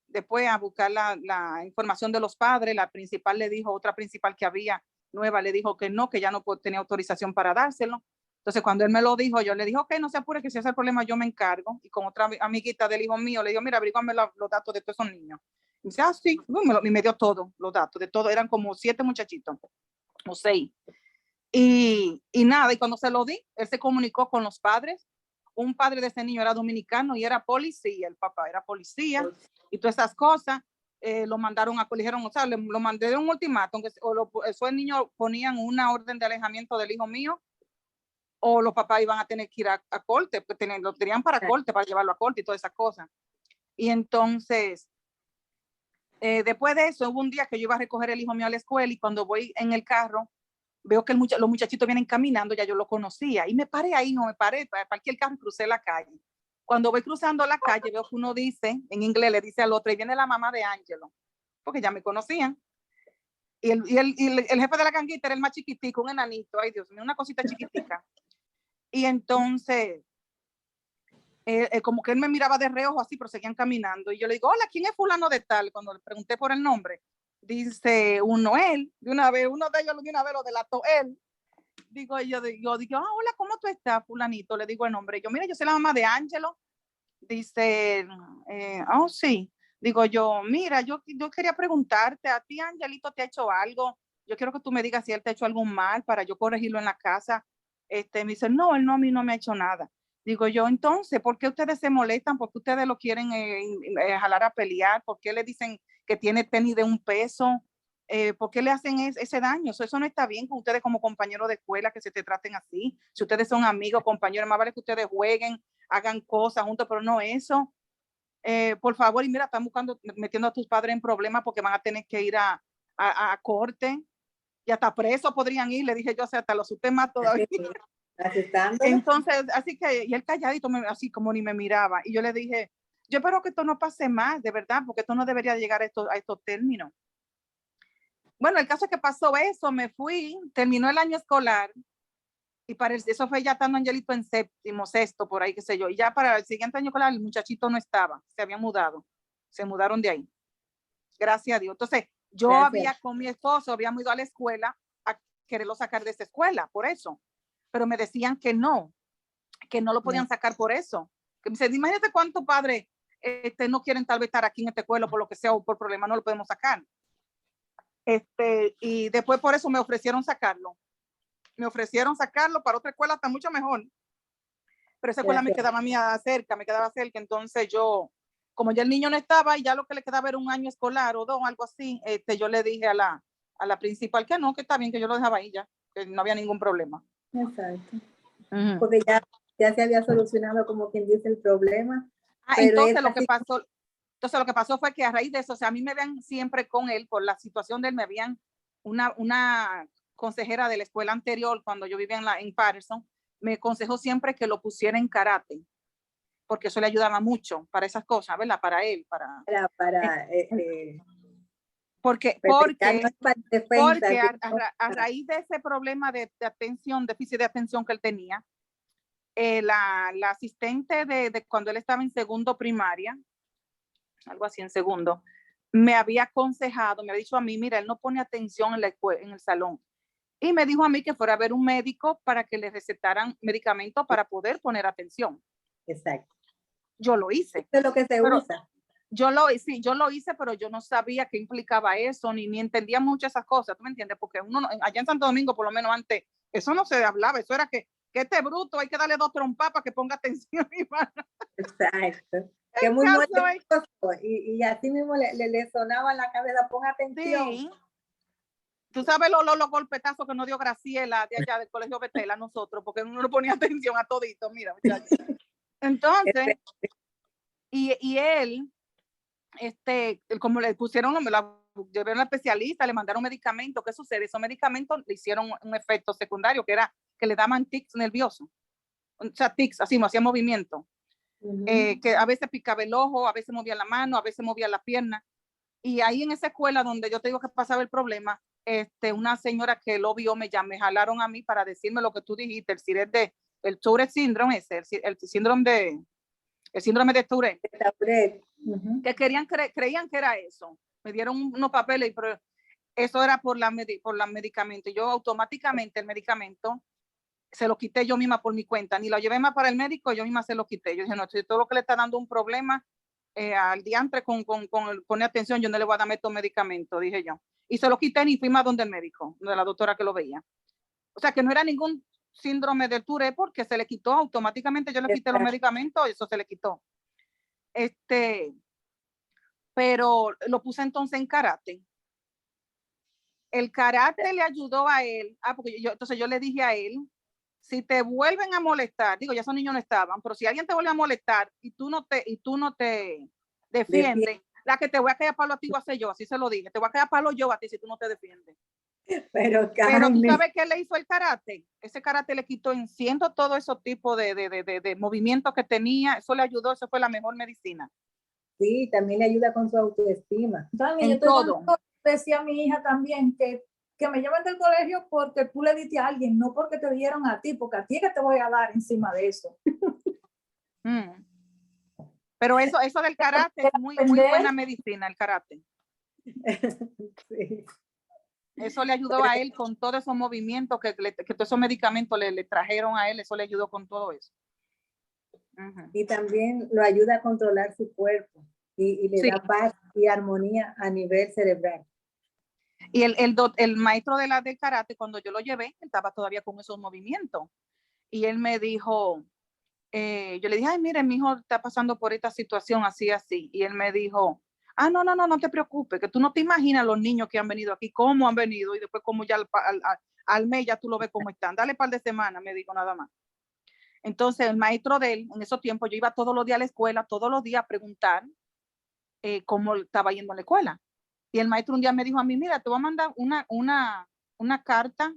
[SPEAKER 7] después a buscar la información de los padres. La principal le dijo, otra principal que había nueva, le dijo que no, que ya no tenía autorización para dárselo. Entonces, cuando él me lo dijo, yo le dije, ok, no se apure, que si es el problema yo me encargo. Y con otra amiguita del hijo mío, le digo, mira, averígame los datos de todos esos niños. Y dice, sí, y me dio todo, los datos de todo. Eran como 7 muchachitos, o 6. Y nada, y cuando se lo di, él se comunicó con los padres. Un padre de ese niño era dominicano y era policía, el papá era policía, y todas esas cosas. Lo mandaron a, dijeron, o sea, lo mandé de un ultimátum, eso el niño ponían una orden de alejamiento del hijo mío, o los papás iban a tener que ir a corte, pues lo tenían para corte, para llevarlo a corte y todas esas cosas. Y entonces, después de eso, hubo un día que yo iba a recoger el hijo mío a la escuela, y cuando voy en el carro, veo que los muchachitos vienen caminando, ya yo lo conocía, y me paré ahí, parqué el carro y crucé la calle. Cuando voy cruzando la calle, veo que uno dice, en inglés le dice al otro, y viene la mamá de Ángelo, porque ya me conocían. Y el jefe de la ganguita era el más chiquitico, un enanito, ay Dios mío, una cosita chiquitica. Y entonces, como que él me miraba de reojo así, pero seguían caminando. Y yo le digo, hola, ¿quién es fulano de tal? Cuando le pregunté por el nombre, dice, él, de una vez, uno de ellos de una vez lo delató él. digo, hola, ¿cómo tú estás, fulanito? Le digo el nombre. Yo, mira, yo soy la mamá de Ángelo. Dice, oh, sí. Digo yo, mira, yo quería preguntarte, ¿a ti, Angelito, te ha hecho algo? Yo quiero que tú me digas si él te ha hecho algún mal para yo corregirlo en la casa. Me dice, no, él no, a mí no me ha hecho nada. Digo yo, entonces, ¿por qué ustedes se molestan? ¿Por qué ustedes lo quieren jalar a pelear? ¿Por qué le dicen que tiene tenis de $1? ¿Por qué le hacen ese daño? Eso no está bien con ustedes como compañeros de escuela, que se te traten así. Si ustedes son amigos, compañeros, más vale que ustedes jueguen, hagan cosas juntos, pero no eso. Por favor, y mira, están metiendo a tus padres en problemas porque van a tener que ir a corte y hasta preso podrían ir. Le dije yo, o sea, hasta los asusté más todavía. Entonces, así que, y él calladito, así como ni me miraba. Y yo le dije, yo espero que esto no pase más, de verdad, porque esto no debería llegar a estos términos. Bueno, el caso es que pasó eso, me fui, terminó el año escolar y eso fue ya estando Angelito en séptimo, sexto, por ahí, qué sé yo. Y ya para el siguiente año escolar el muchachito no estaba, se había mudado, se mudaron de ahí. Gracias a Dios. Entonces, yo había con mi esposo, habíamos ido a la escuela a quererlo sacar de esa escuela, por eso. Pero me decían que no lo podían sacar por eso. Que me dicen, imagínate cuántos padres no quieren tal vez estar aquí en esta escuela por lo que sea o por problema, no lo podemos sacar. Y después por eso me ofrecieron sacarlo. Me ofrecieron sacarlo para otra escuela, está mucho mejor. Pero esa escuela me quedaba cerca. Entonces yo, como ya el niño no estaba y ya lo que le quedaba era un año escolar o 2, algo así, yo le dije a la principal que no, que está bien, que yo lo dejaba ahí ya, que no había ningún problema.
[SPEAKER 2] Exacto. Porque ya se había solucionado, como quien dice, el problema.
[SPEAKER 7] Entonces lo que pasó fue que a raíz de eso, o sea, a mí me veían siempre con él, por la situación de él, me veían una consejera de la escuela anterior, cuando yo vivía en Patterson, me aconsejó siempre que lo pusiera en karate, porque eso le ayudaba mucho para esas cosas, ¿verdad? Para él, porque a raíz de ese problema de atención, déficit de atención que él tenía, la asistente de cuando él estaba en segundo primaria, algo así en segundo, me había aconsejado, me había dicho a mí, mira, él no pone atención en el salón. Y me dijo a mí que fuera a ver un médico para que le recetaran medicamentos para poder poner atención.
[SPEAKER 2] Exacto.
[SPEAKER 7] Yo lo hice.
[SPEAKER 2] Esto es lo que se usa.
[SPEAKER 7] Yo lo hice, pero yo no sabía qué implicaba eso, ni entendía mucho esas cosas, ¿tú me entiendes? Porque allá en Santo Domingo, por lo menos antes, eso no se hablaba, eso era que este bruto hay que darle 2 trompas para que ponga atención.
[SPEAKER 2] Exacto. Que muy y así mismo le sonaba en la cabeza, ponga atención.
[SPEAKER 7] Sí. Tú sabes los golpetazos que nos dio Graciela de allá del Colegio Betel a nosotros, porque uno no ponía atención a todito, mira, muchachos. Entonces, y él, como le pusieron, llevaron al especialista, le mandaron medicamentos. ¿Qué sucede? Esos medicamentos le hicieron un efecto secundario, que era que le daban tics nerviosos. O sea, tics, así, no hacía movimiento. Que a veces picaba el ojo, a veces movía la mano, a veces movía la pierna. Y ahí en esa escuela donde yo te digo que pasaba el problema, una señora que lo vio me jalaron a mí para decirme lo que tú dijiste, el Tourette síndrome, el síndrome de Tourette. Que creían que era eso. Me dieron unos papeles, pero eso era por la medicamento. Yo automáticamente el medicamento se lo quité yo misma por mi cuenta. Ni lo llevé más para el médico, yo misma se lo quité. Yo dije, no, si todo lo que le está dando un problema al diantre con poner atención, yo no le voy a dar estos medicamentos, dije yo. Y se lo quité y fui más donde el médico, donde la doctora que lo veía. O sea, que no era ningún síndrome del Tourette porque se le quitó automáticamente. Yo le quité los medicamentos y eso se le quitó. Pero lo puse entonces en karate. El karate le ayudó a él, porque entonces yo le dije a él, si te vuelven a molestar, digo, ya esos niños no estaban, pero si alguien te vuelve a molestar y tú no te defiendes, la que te voy a caer a palo a ti voy a ser yo, así se lo dije, te voy a caer a palo yo a ti si tú no te defiendes. Pero tú sabes qué le hizo el karate. Ese karate le quitó en ciento todo esos tipos de movimientos que tenía, eso le ayudó, eso fue la mejor medicina.
[SPEAKER 2] Sí, también le ayuda con su autoestima.
[SPEAKER 8] También yo decía a mi hija también que me lleven del colegio porque tú le diste a alguien, no porque te dieron a ti, porque a ti es que te voy a dar encima de eso.
[SPEAKER 7] Pero eso del karate es muy buena medicina, el karate.
[SPEAKER 2] Sí.
[SPEAKER 7] Eso le ayudó a él con todos esos movimientos que todos esos medicamentos le trajeron a él, eso le ayudó con todo eso.
[SPEAKER 2] Y también lo ayuda a controlar su cuerpo y le da paz y armonía a nivel cerebral.
[SPEAKER 7] Y el maestro de karate, cuando yo lo llevé, él estaba todavía con esos movimientos. Y él me dijo, yo le dije, ay, mire, mi hijo está pasando por esta situación así, así. Y él me dijo, no te preocupes, que tú no te imaginas los niños que han venido aquí, cómo han venido, y después como ya al mes ya tú lo ves cómo están. Dale un par de semanas, me dijo nada más. Entonces, el maestro de él, en esos tiempos, yo iba todos los días a la escuela, todos los días a preguntar cómo estaba yendo a la escuela. Y el maestro un día me dijo a mí, mira, te voy a mandar una carta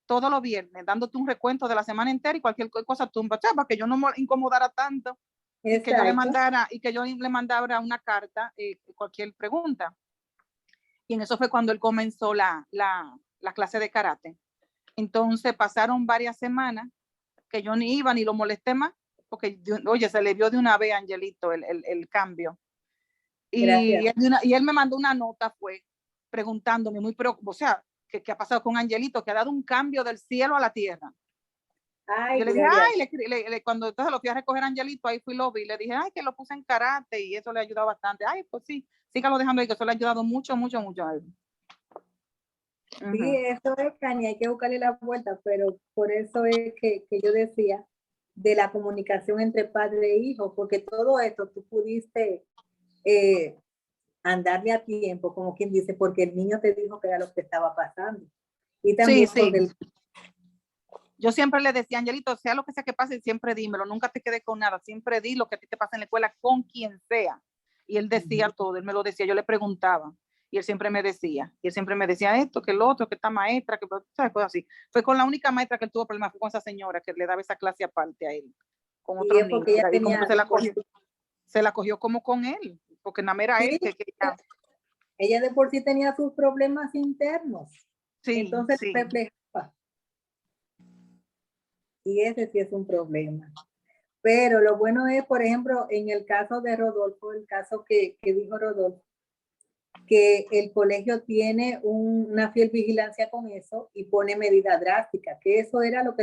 [SPEAKER 7] todos los viernes, dándote un recuento de la semana entera y cualquier cosa tú, para que yo no me incomodara tanto. Y que yo le mandara una carta, cualquier pregunta. Y en eso fue cuando él comenzó la clase de karate. Entonces pasaron varias semanas que yo ni iba ni lo molesté más, porque, oye, se le vio de una vez a Angelito el cambio. Y él me mandó una nota, preguntándome, muy preocupado, o sea, ¿qué ha pasado con Angelito? Que ha dado un cambio del cielo a la tierra. Yo le dije, cuando entonces lo fui a recoger a Angelito, ahí fui lo vi, le dije, ay, que lo puse en karate y eso le ha ayudado bastante. Ay, pues sí, sígalo dejando ahí, que eso le ha ayudado mucho a él.
[SPEAKER 2] Sí, eso es, Cani, hay que buscarle la vuelta, pero por eso es que yo decía de la comunicación entre padre e hijo, porque todo esto tú pudiste andarle a tiempo, como quien dice, porque el niño te dijo que era lo que estaba pasando. Y también
[SPEAKER 7] yo siempre le decía, Angelito, sea lo que sea que pase, siempre dímelo, nunca te quedes con nada, siempre di lo que a ti te pasa en la escuela con quien sea. Y él decía todo, él me lo decía, yo le preguntaba, y él siempre me decía, esto, que el otro, que esta maestra, que ¿sabes? Cosas así. Fue con la única maestra que él tuvo problemas, fue con esa señora que le daba esa clase aparte a él, con otros niños. Y como que se la cogió como con él, porque nada era él.
[SPEAKER 2] Ella de por sí tenía sus problemas internos.
[SPEAKER 7] Sí,
[SPEAKER 2] entonces reflejaba. Y ese sí es un problema. Pero lo bueno es, por ejemplo, en el caso de Rodolfo, el caso que dijo Rodolfo, que el colegio tiene una fiel vigilancia con eso y pone medidas drásticas, que eso era lo que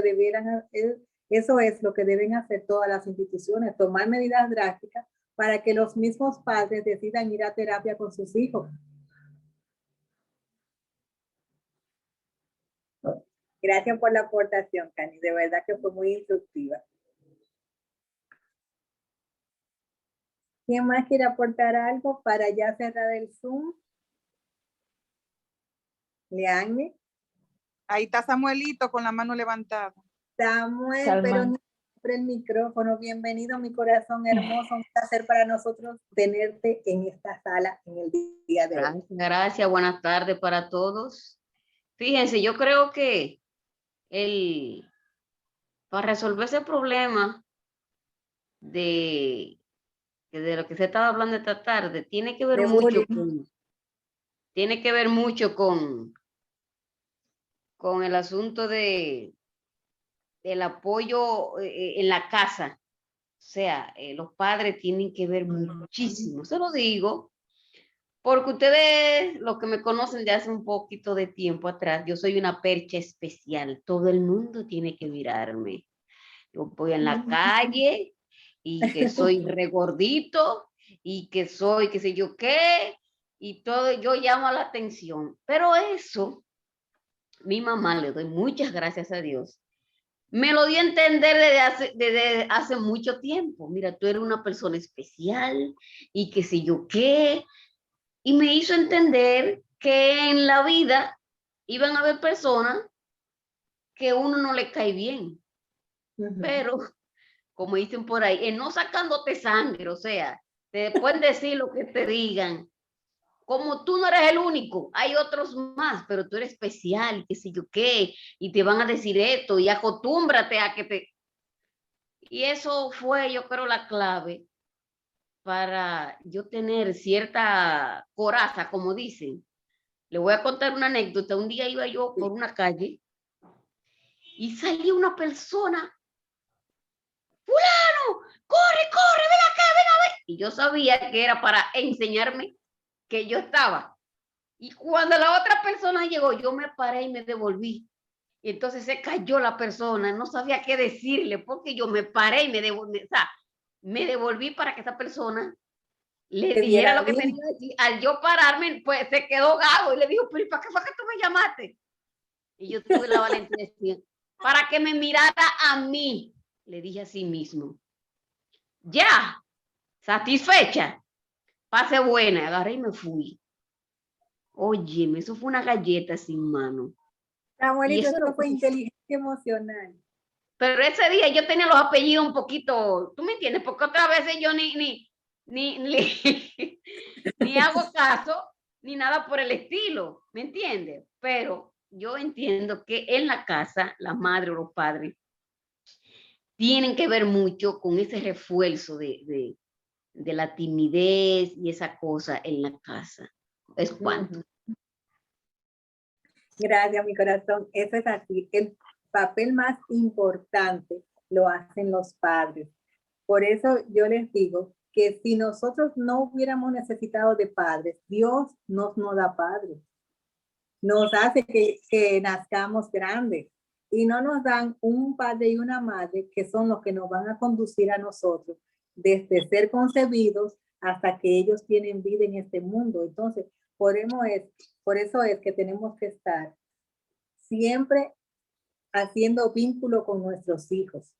[SPEAKER 2] eso es lo que deben hacer todas las instituciones, tomar medidas drásticas para que los mismos padres decidan ir a terapia con sus hijos. Gracias por la aportación, Cani, de verdad que fue muy instructiva. ¿Quién más quiere aportar algo para ya cerrar el Zoom? Leanne.
[SPEAKER 7] Ahí está Samuelito con la mano levantada.
[SPEAKER 2] Samuel, pero no abre el micrófono. Bienvenido, mi corazón hermoso. Un placer para nosotros tenerte en esta sala en el día de hoy.
[SPEAKER 9] Gracias, buenas tardes para todos. Fíjense, yo creo que para resolver ese problema de lo que se estaba hablando esta tarde, tiene que ver mucho con el asunto del apoyo en la casa. O sea, los padres tienen que ver muchísimo. Se lo digo porque ustedes, los que me conocen de hace un poquito de tiempo atrás, yo soy una percha especial. Todo el mundo tiene que mirarme. Yo voy en la calle y que soy regordito y que soy qué sé yo qué y todo, yo llamo la atención. Pero eso, mi mamá, le doy muchas gracias a Dios, me lo dio a entender desde hace mucho tiempo. Mira, tú eres una persona especial y qué sé yo qué. Y me hizo entender que en la vida iban a haber personas que uno no le cae bien. Pero, como dicen por ahí, no sacándote sangre, o sea, te pueden decir lo que te digan. Como tú no eres el único, hay otros más, pero tú eres especial, qué sé yo qué, y te van a decir esto, y acostúmbrate a que te... Y eso fue, yo creo, la clave para yo tener cierta coraza, como dicen. Le voy a contar una anécdota. Un día iba yo por una calle y salió una persona. ¡Fulano! ¡Corre, ven acá, ven a ver! Y yo sabía que era para enseñarme que yo estaba. Y cuando la otra persona llegó, yo me paré y me devolví. Y entonces se cayó la persona, no sabía qué decirle, porque yo me paré y me devolví, o sea, me devolví para que esa persona le
[SPEAKER 2] Te
[SPEAKER 9] dijera
[SPEAKER 2] diera
[SPEAKER 9] lo que
[SPEAKER 2] vida.
[SPEAKER 9] tenía que decir. Al yo pararme, pues se quedó gago y le dijo, pero ¿y para qué fue que tú me llamaste? Y yo tuve la valentía de decir, para que me mirara a mí, le dije a sí mismo. Ya, satisfecha, pase buena, agarré y me fui. Óyeme, eso fue una galleta sin mano.
[SPEAKER 2] Samuelito,
[SPEAKER 9] eso
[SPEAKER 2] eso fue inteligencia emocional.
[SPEAKER 9] Pero ese día yo tenía los apellidos un poquito, ¿tú me entiendes? Porque otras veces yo ni hago caso, ni nada por el estilo, ¿me entiendes? Pero yo entiendo que en la casa, la madre o los padres tienen que ver mucho con ese refuerzo de la timidez y esa cosa en la casa. Es cuanto.
[SPEAKER 2] Gracias, mi corazón. Eso es así. El papel más importante lo hacen los padres. Por eso yo les digo que si nosotros no hubiéramos necesitado de padres, Dios nos da padres. Nos hace que nazcamos grandes y no nos dan un padre y una madre que son los que nos van a conducir a nosotros desde ser concebidos hasta que ellos tienen vida en este mundo. Entonces, por eso es que tenemos que estar siempre haciendo vínculo con nuestros hijos,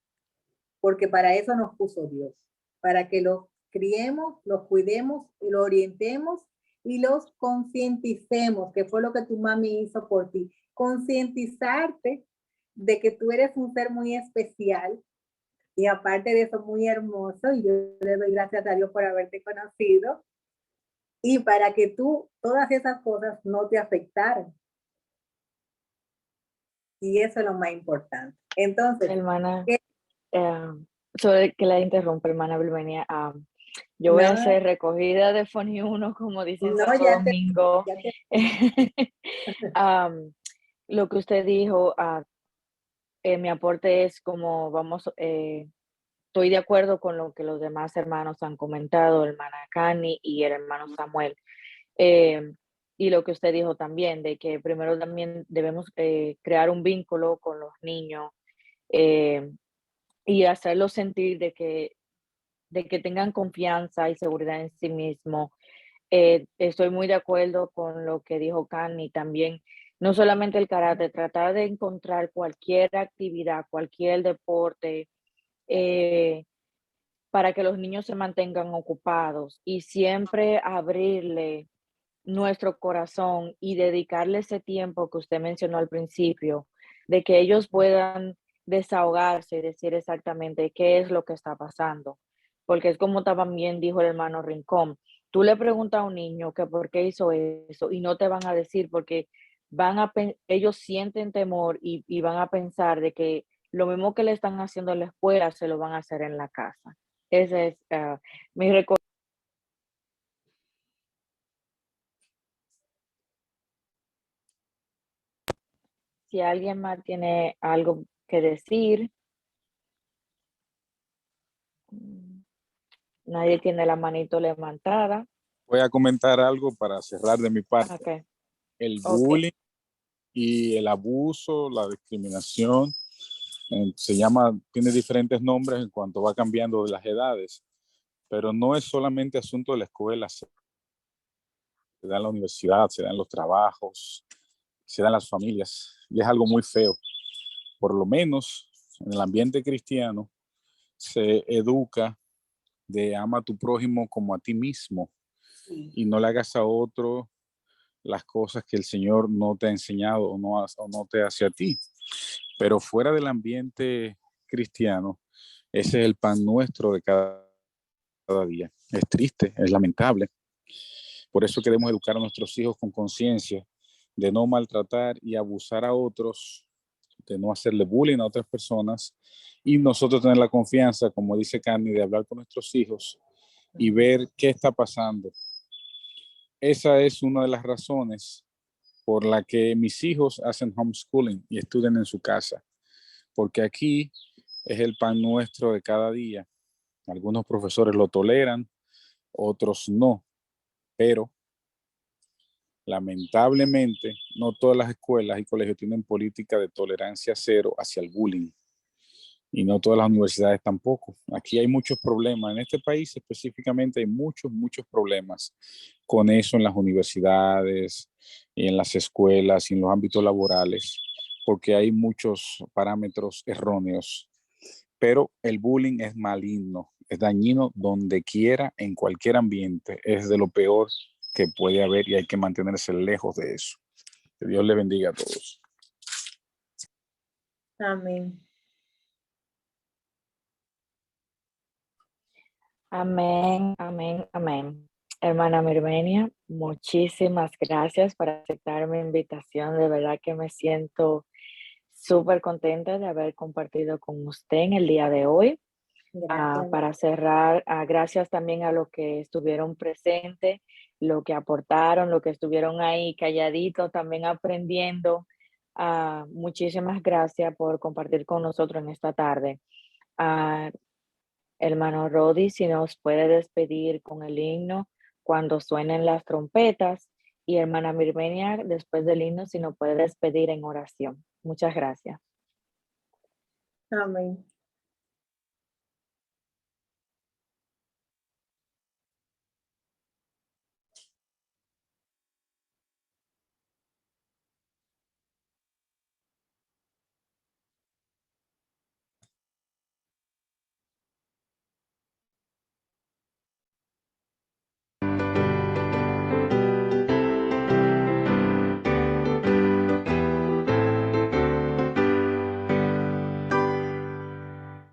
[SPEAKER 2] porque para eso nos puso Dios, para que los criemos, los cuidemos, los orientemos y los concienticemos, que fue lo que tu mami hizo por ti. Concientizarte de que tú eres un ser muy especial y aparte de eso muy hermoso, y yo le doy gracias a Dios por haberte conocido, y para que tú todas esas cosas no te afectaran. Y eso es lo más importante. Entonces,
[SPEAKER 1] Hermana, sobre que la interrumpa, hermana Vilmenia, yo voy a hacer recogida de Foni 1, como dicen Santo Domingo. Lo que usted dijo, mi aporte es como estoy de acuerdo con lo que los demás hermanos han comentado, hermana Cani y el hermano Samuel. Y lo que usted dijo también, de que primero también debemos crear un vínculo con los niños y hacerlos sentir de que tengan confianza y seguridad en sí mismos. Estoy muy de acuerdo con lo que dijo Cani también, no solamente el karate, tratar de encontrar cualquier actividad, cualquier deporte, para que los niños se mantengan ocupados y siempre abrirle nuestro corazón y dedicarle ese tiempo que usted mencionó al principio, de que ellos puedan desahogarse y decir exactamente qué es lo que está pasando. Porque es como también dijo el hermano Rincón, tú le preguntas a un niño que por qué hizo eso y no te van a decir porque ellos sienten temor y van a pensar de que lo mismo que le están haciendo en la escuela se lo van a hacer en la casa. Ese es mi recomendación. Si alguien más tiene algo que decir, nadie tiene la manito levantada.
[SPEAKER 5] Voy a comentar algo para cerrar de mi parte.
[SPEAKER 1] Okay.
[SPEAKER 5] El bullying y el abuso, la discriminación, tiene diferentes nombres en cuanto va cambiando de las edades, pero no es solamente asunto de la escuela, se da en la universidad, se da en los trabajos, se da en las familias, y es algo muy feo. Por lo menos en el ambiente cristiano se educa de ama a tu prójimo como a ti mismo y no le hagas a otro las cosas que el Señor no te ha enseñado o no te hace a ti. Pero fuera del ambiente cristiano, ese es el pan nuestro de cada día. Es triste, es lamentable. Por eso queremos educar a nuestros hijos con conciencia de no maltratar y abusar a otros, de no hacerle bullying a otras personas y nosotros tener la confianza, como dice Cani, de hablar con nuestros hijos y ver qué está pasando. Esa es una de las razones por la que mis hijos hacen homeschooling y estudian en su casa, porque aquí es el pan nuestro de cada día. Algunos profesores lo toleran, otros no, pero Lamentablemente, no todas las escuelas y colegios tienen política de tolerancia cero hacia el bullying. Y no todas las universidades tampoco. Aquí hay muchos problemas. En este país específicamente hay muchos problemas con eso en las universidades y en las escuelas y en los ámbitos laborales, porque hay muchos parámetros erróneos. Pero el bullying es maligno, es dañino donde quiera, en cualquier ambiente. Es de lo peor que puede haber y hay que mantenerse lejos de eso. Que Dios le bendiga a todos.
[SPEAKER 2] Amén.
[SPEAKER 1] Amén, amén, amén. Hermana Mirmenia, muchísimas gracias por aceptar mi invitación. De verdad que me siento súper contenta de haber compartido con usted en el día de hoy.
[SPEAKER 2] Gracias.
[SPEAKER 1] Para cerrar, gracias también a los que estuvieron presentes, lo que aportaron, lo que estuvieron ahí calladitos, también aprendiendo. Muchísimas gracias por compartir con nosotros en esta tarde. Hermano Rodi, si nos puede despedir con el himno cuando suenen las trompetas, y hermana Mirmenia, después del himno, si nos puede despedir en oración. Muchas gracias.
[SPEAKER 2] Amén.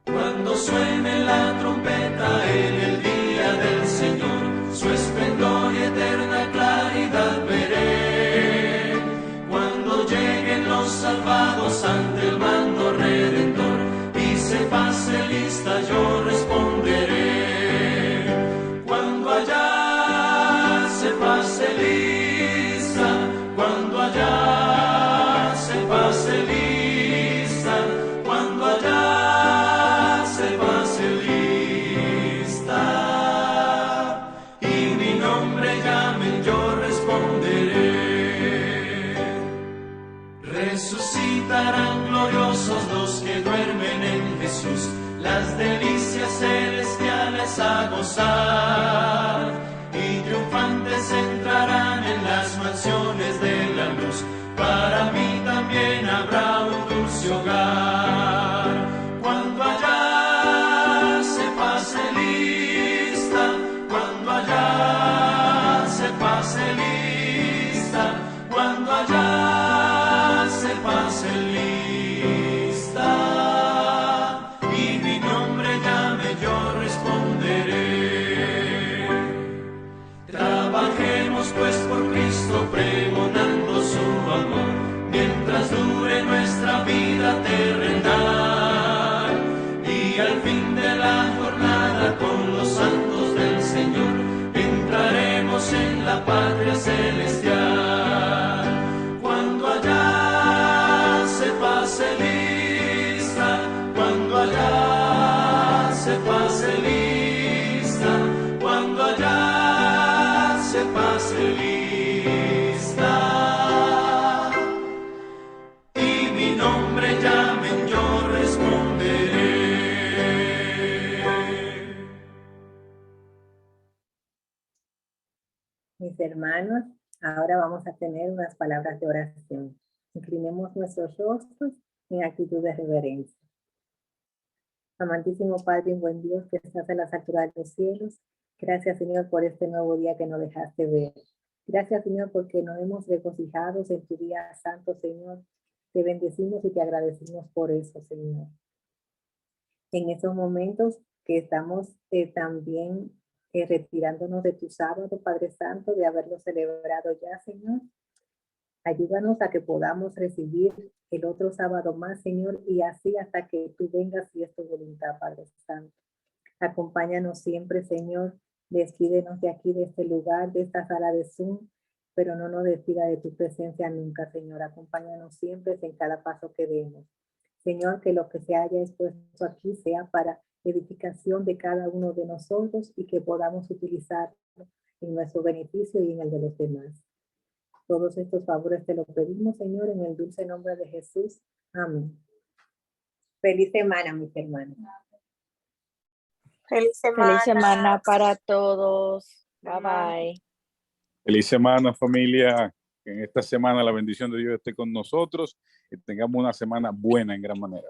[SPEAKER 10] Cuando suene la trompeta en el día del Señor, su esplendor y eterna claridad veré. Cuando lleguen los salvados ante el mando redentor y se pase lista, yo responderé. Cuando allá se pase lista, cuando allá se pase lista, cuando allá se pase lista y mi nombre llamen, yo responderé. Resucitarán gloriosos los que duermen en Jesús, las delicias celestiales a gozar, y triunfantes entrarán en las mansiones de la luz. Para mí también habrá un dulce hogar. Cuando allá se pase lista, cuando allá se pase lista, cuando allá se pase lista y mi nombre llame, yo responderé. Trabajemos pues por Cristo pregonando su amor, mientras dure nuestra vida terrenal, y al fin de la jornada con los santos del Señor entraremos en la patria celestial. Cuando allá se pase lista, cuando allá se pase lista, cuando allá se pase lista y mi nombre llamen, yo responderé.
[SPEAKER 2] Mis hermanos, ahora vamos a tener unas palabras de oración. Inclinemos nuestros rostros en actitud de reverencia. Amantísimo Padre y buen Dios que estás en las alturas de los cielos, gracias Señor por este nuevo día que nos dejaste ver. Gracias Señor porque nos hemos regocijado en tu día santo Señor. Te bendecimos y te agradecemos por eso Señor. En estos momentos que estamos también retirándonos de tu sábado, Padre Santo, de haberlo celebrado ya, Señor. Ayúdanos a que podamos recibir el otro sábado más, Señor, y así hasta que tú vengas y es tu voluntad, Padre Santo. Acompáñanos siempre, Señor. Despídenos de aquí, de este lugar, de esta sala de Zoom, pero no nos despida de tu presencia nunca, Señor. Acompáñanos siempre en cada paso que demos. Señor, que lo que se haya expuesto aquí sea para edificación de cada uno de nosotros y que podamos utilizarlo en nuestro beneficio y en el de los demás. Todos estos favores te lo pedimos, Señor, en el dulce nombre de Jesús. Amén. Feliz semana, mis hermanos.
[SPEAKER 4] Feliz
[SPEAKER 1] Feliz
[SPEAKER 4] semana.
[SPEAKER 1] semana para todos. Bye bye.
[SPEAKER 5] Feliz semana, familia. Que en esta semana la bendición de Dios esté con nosotros y tengamos una semana buena en gran manera.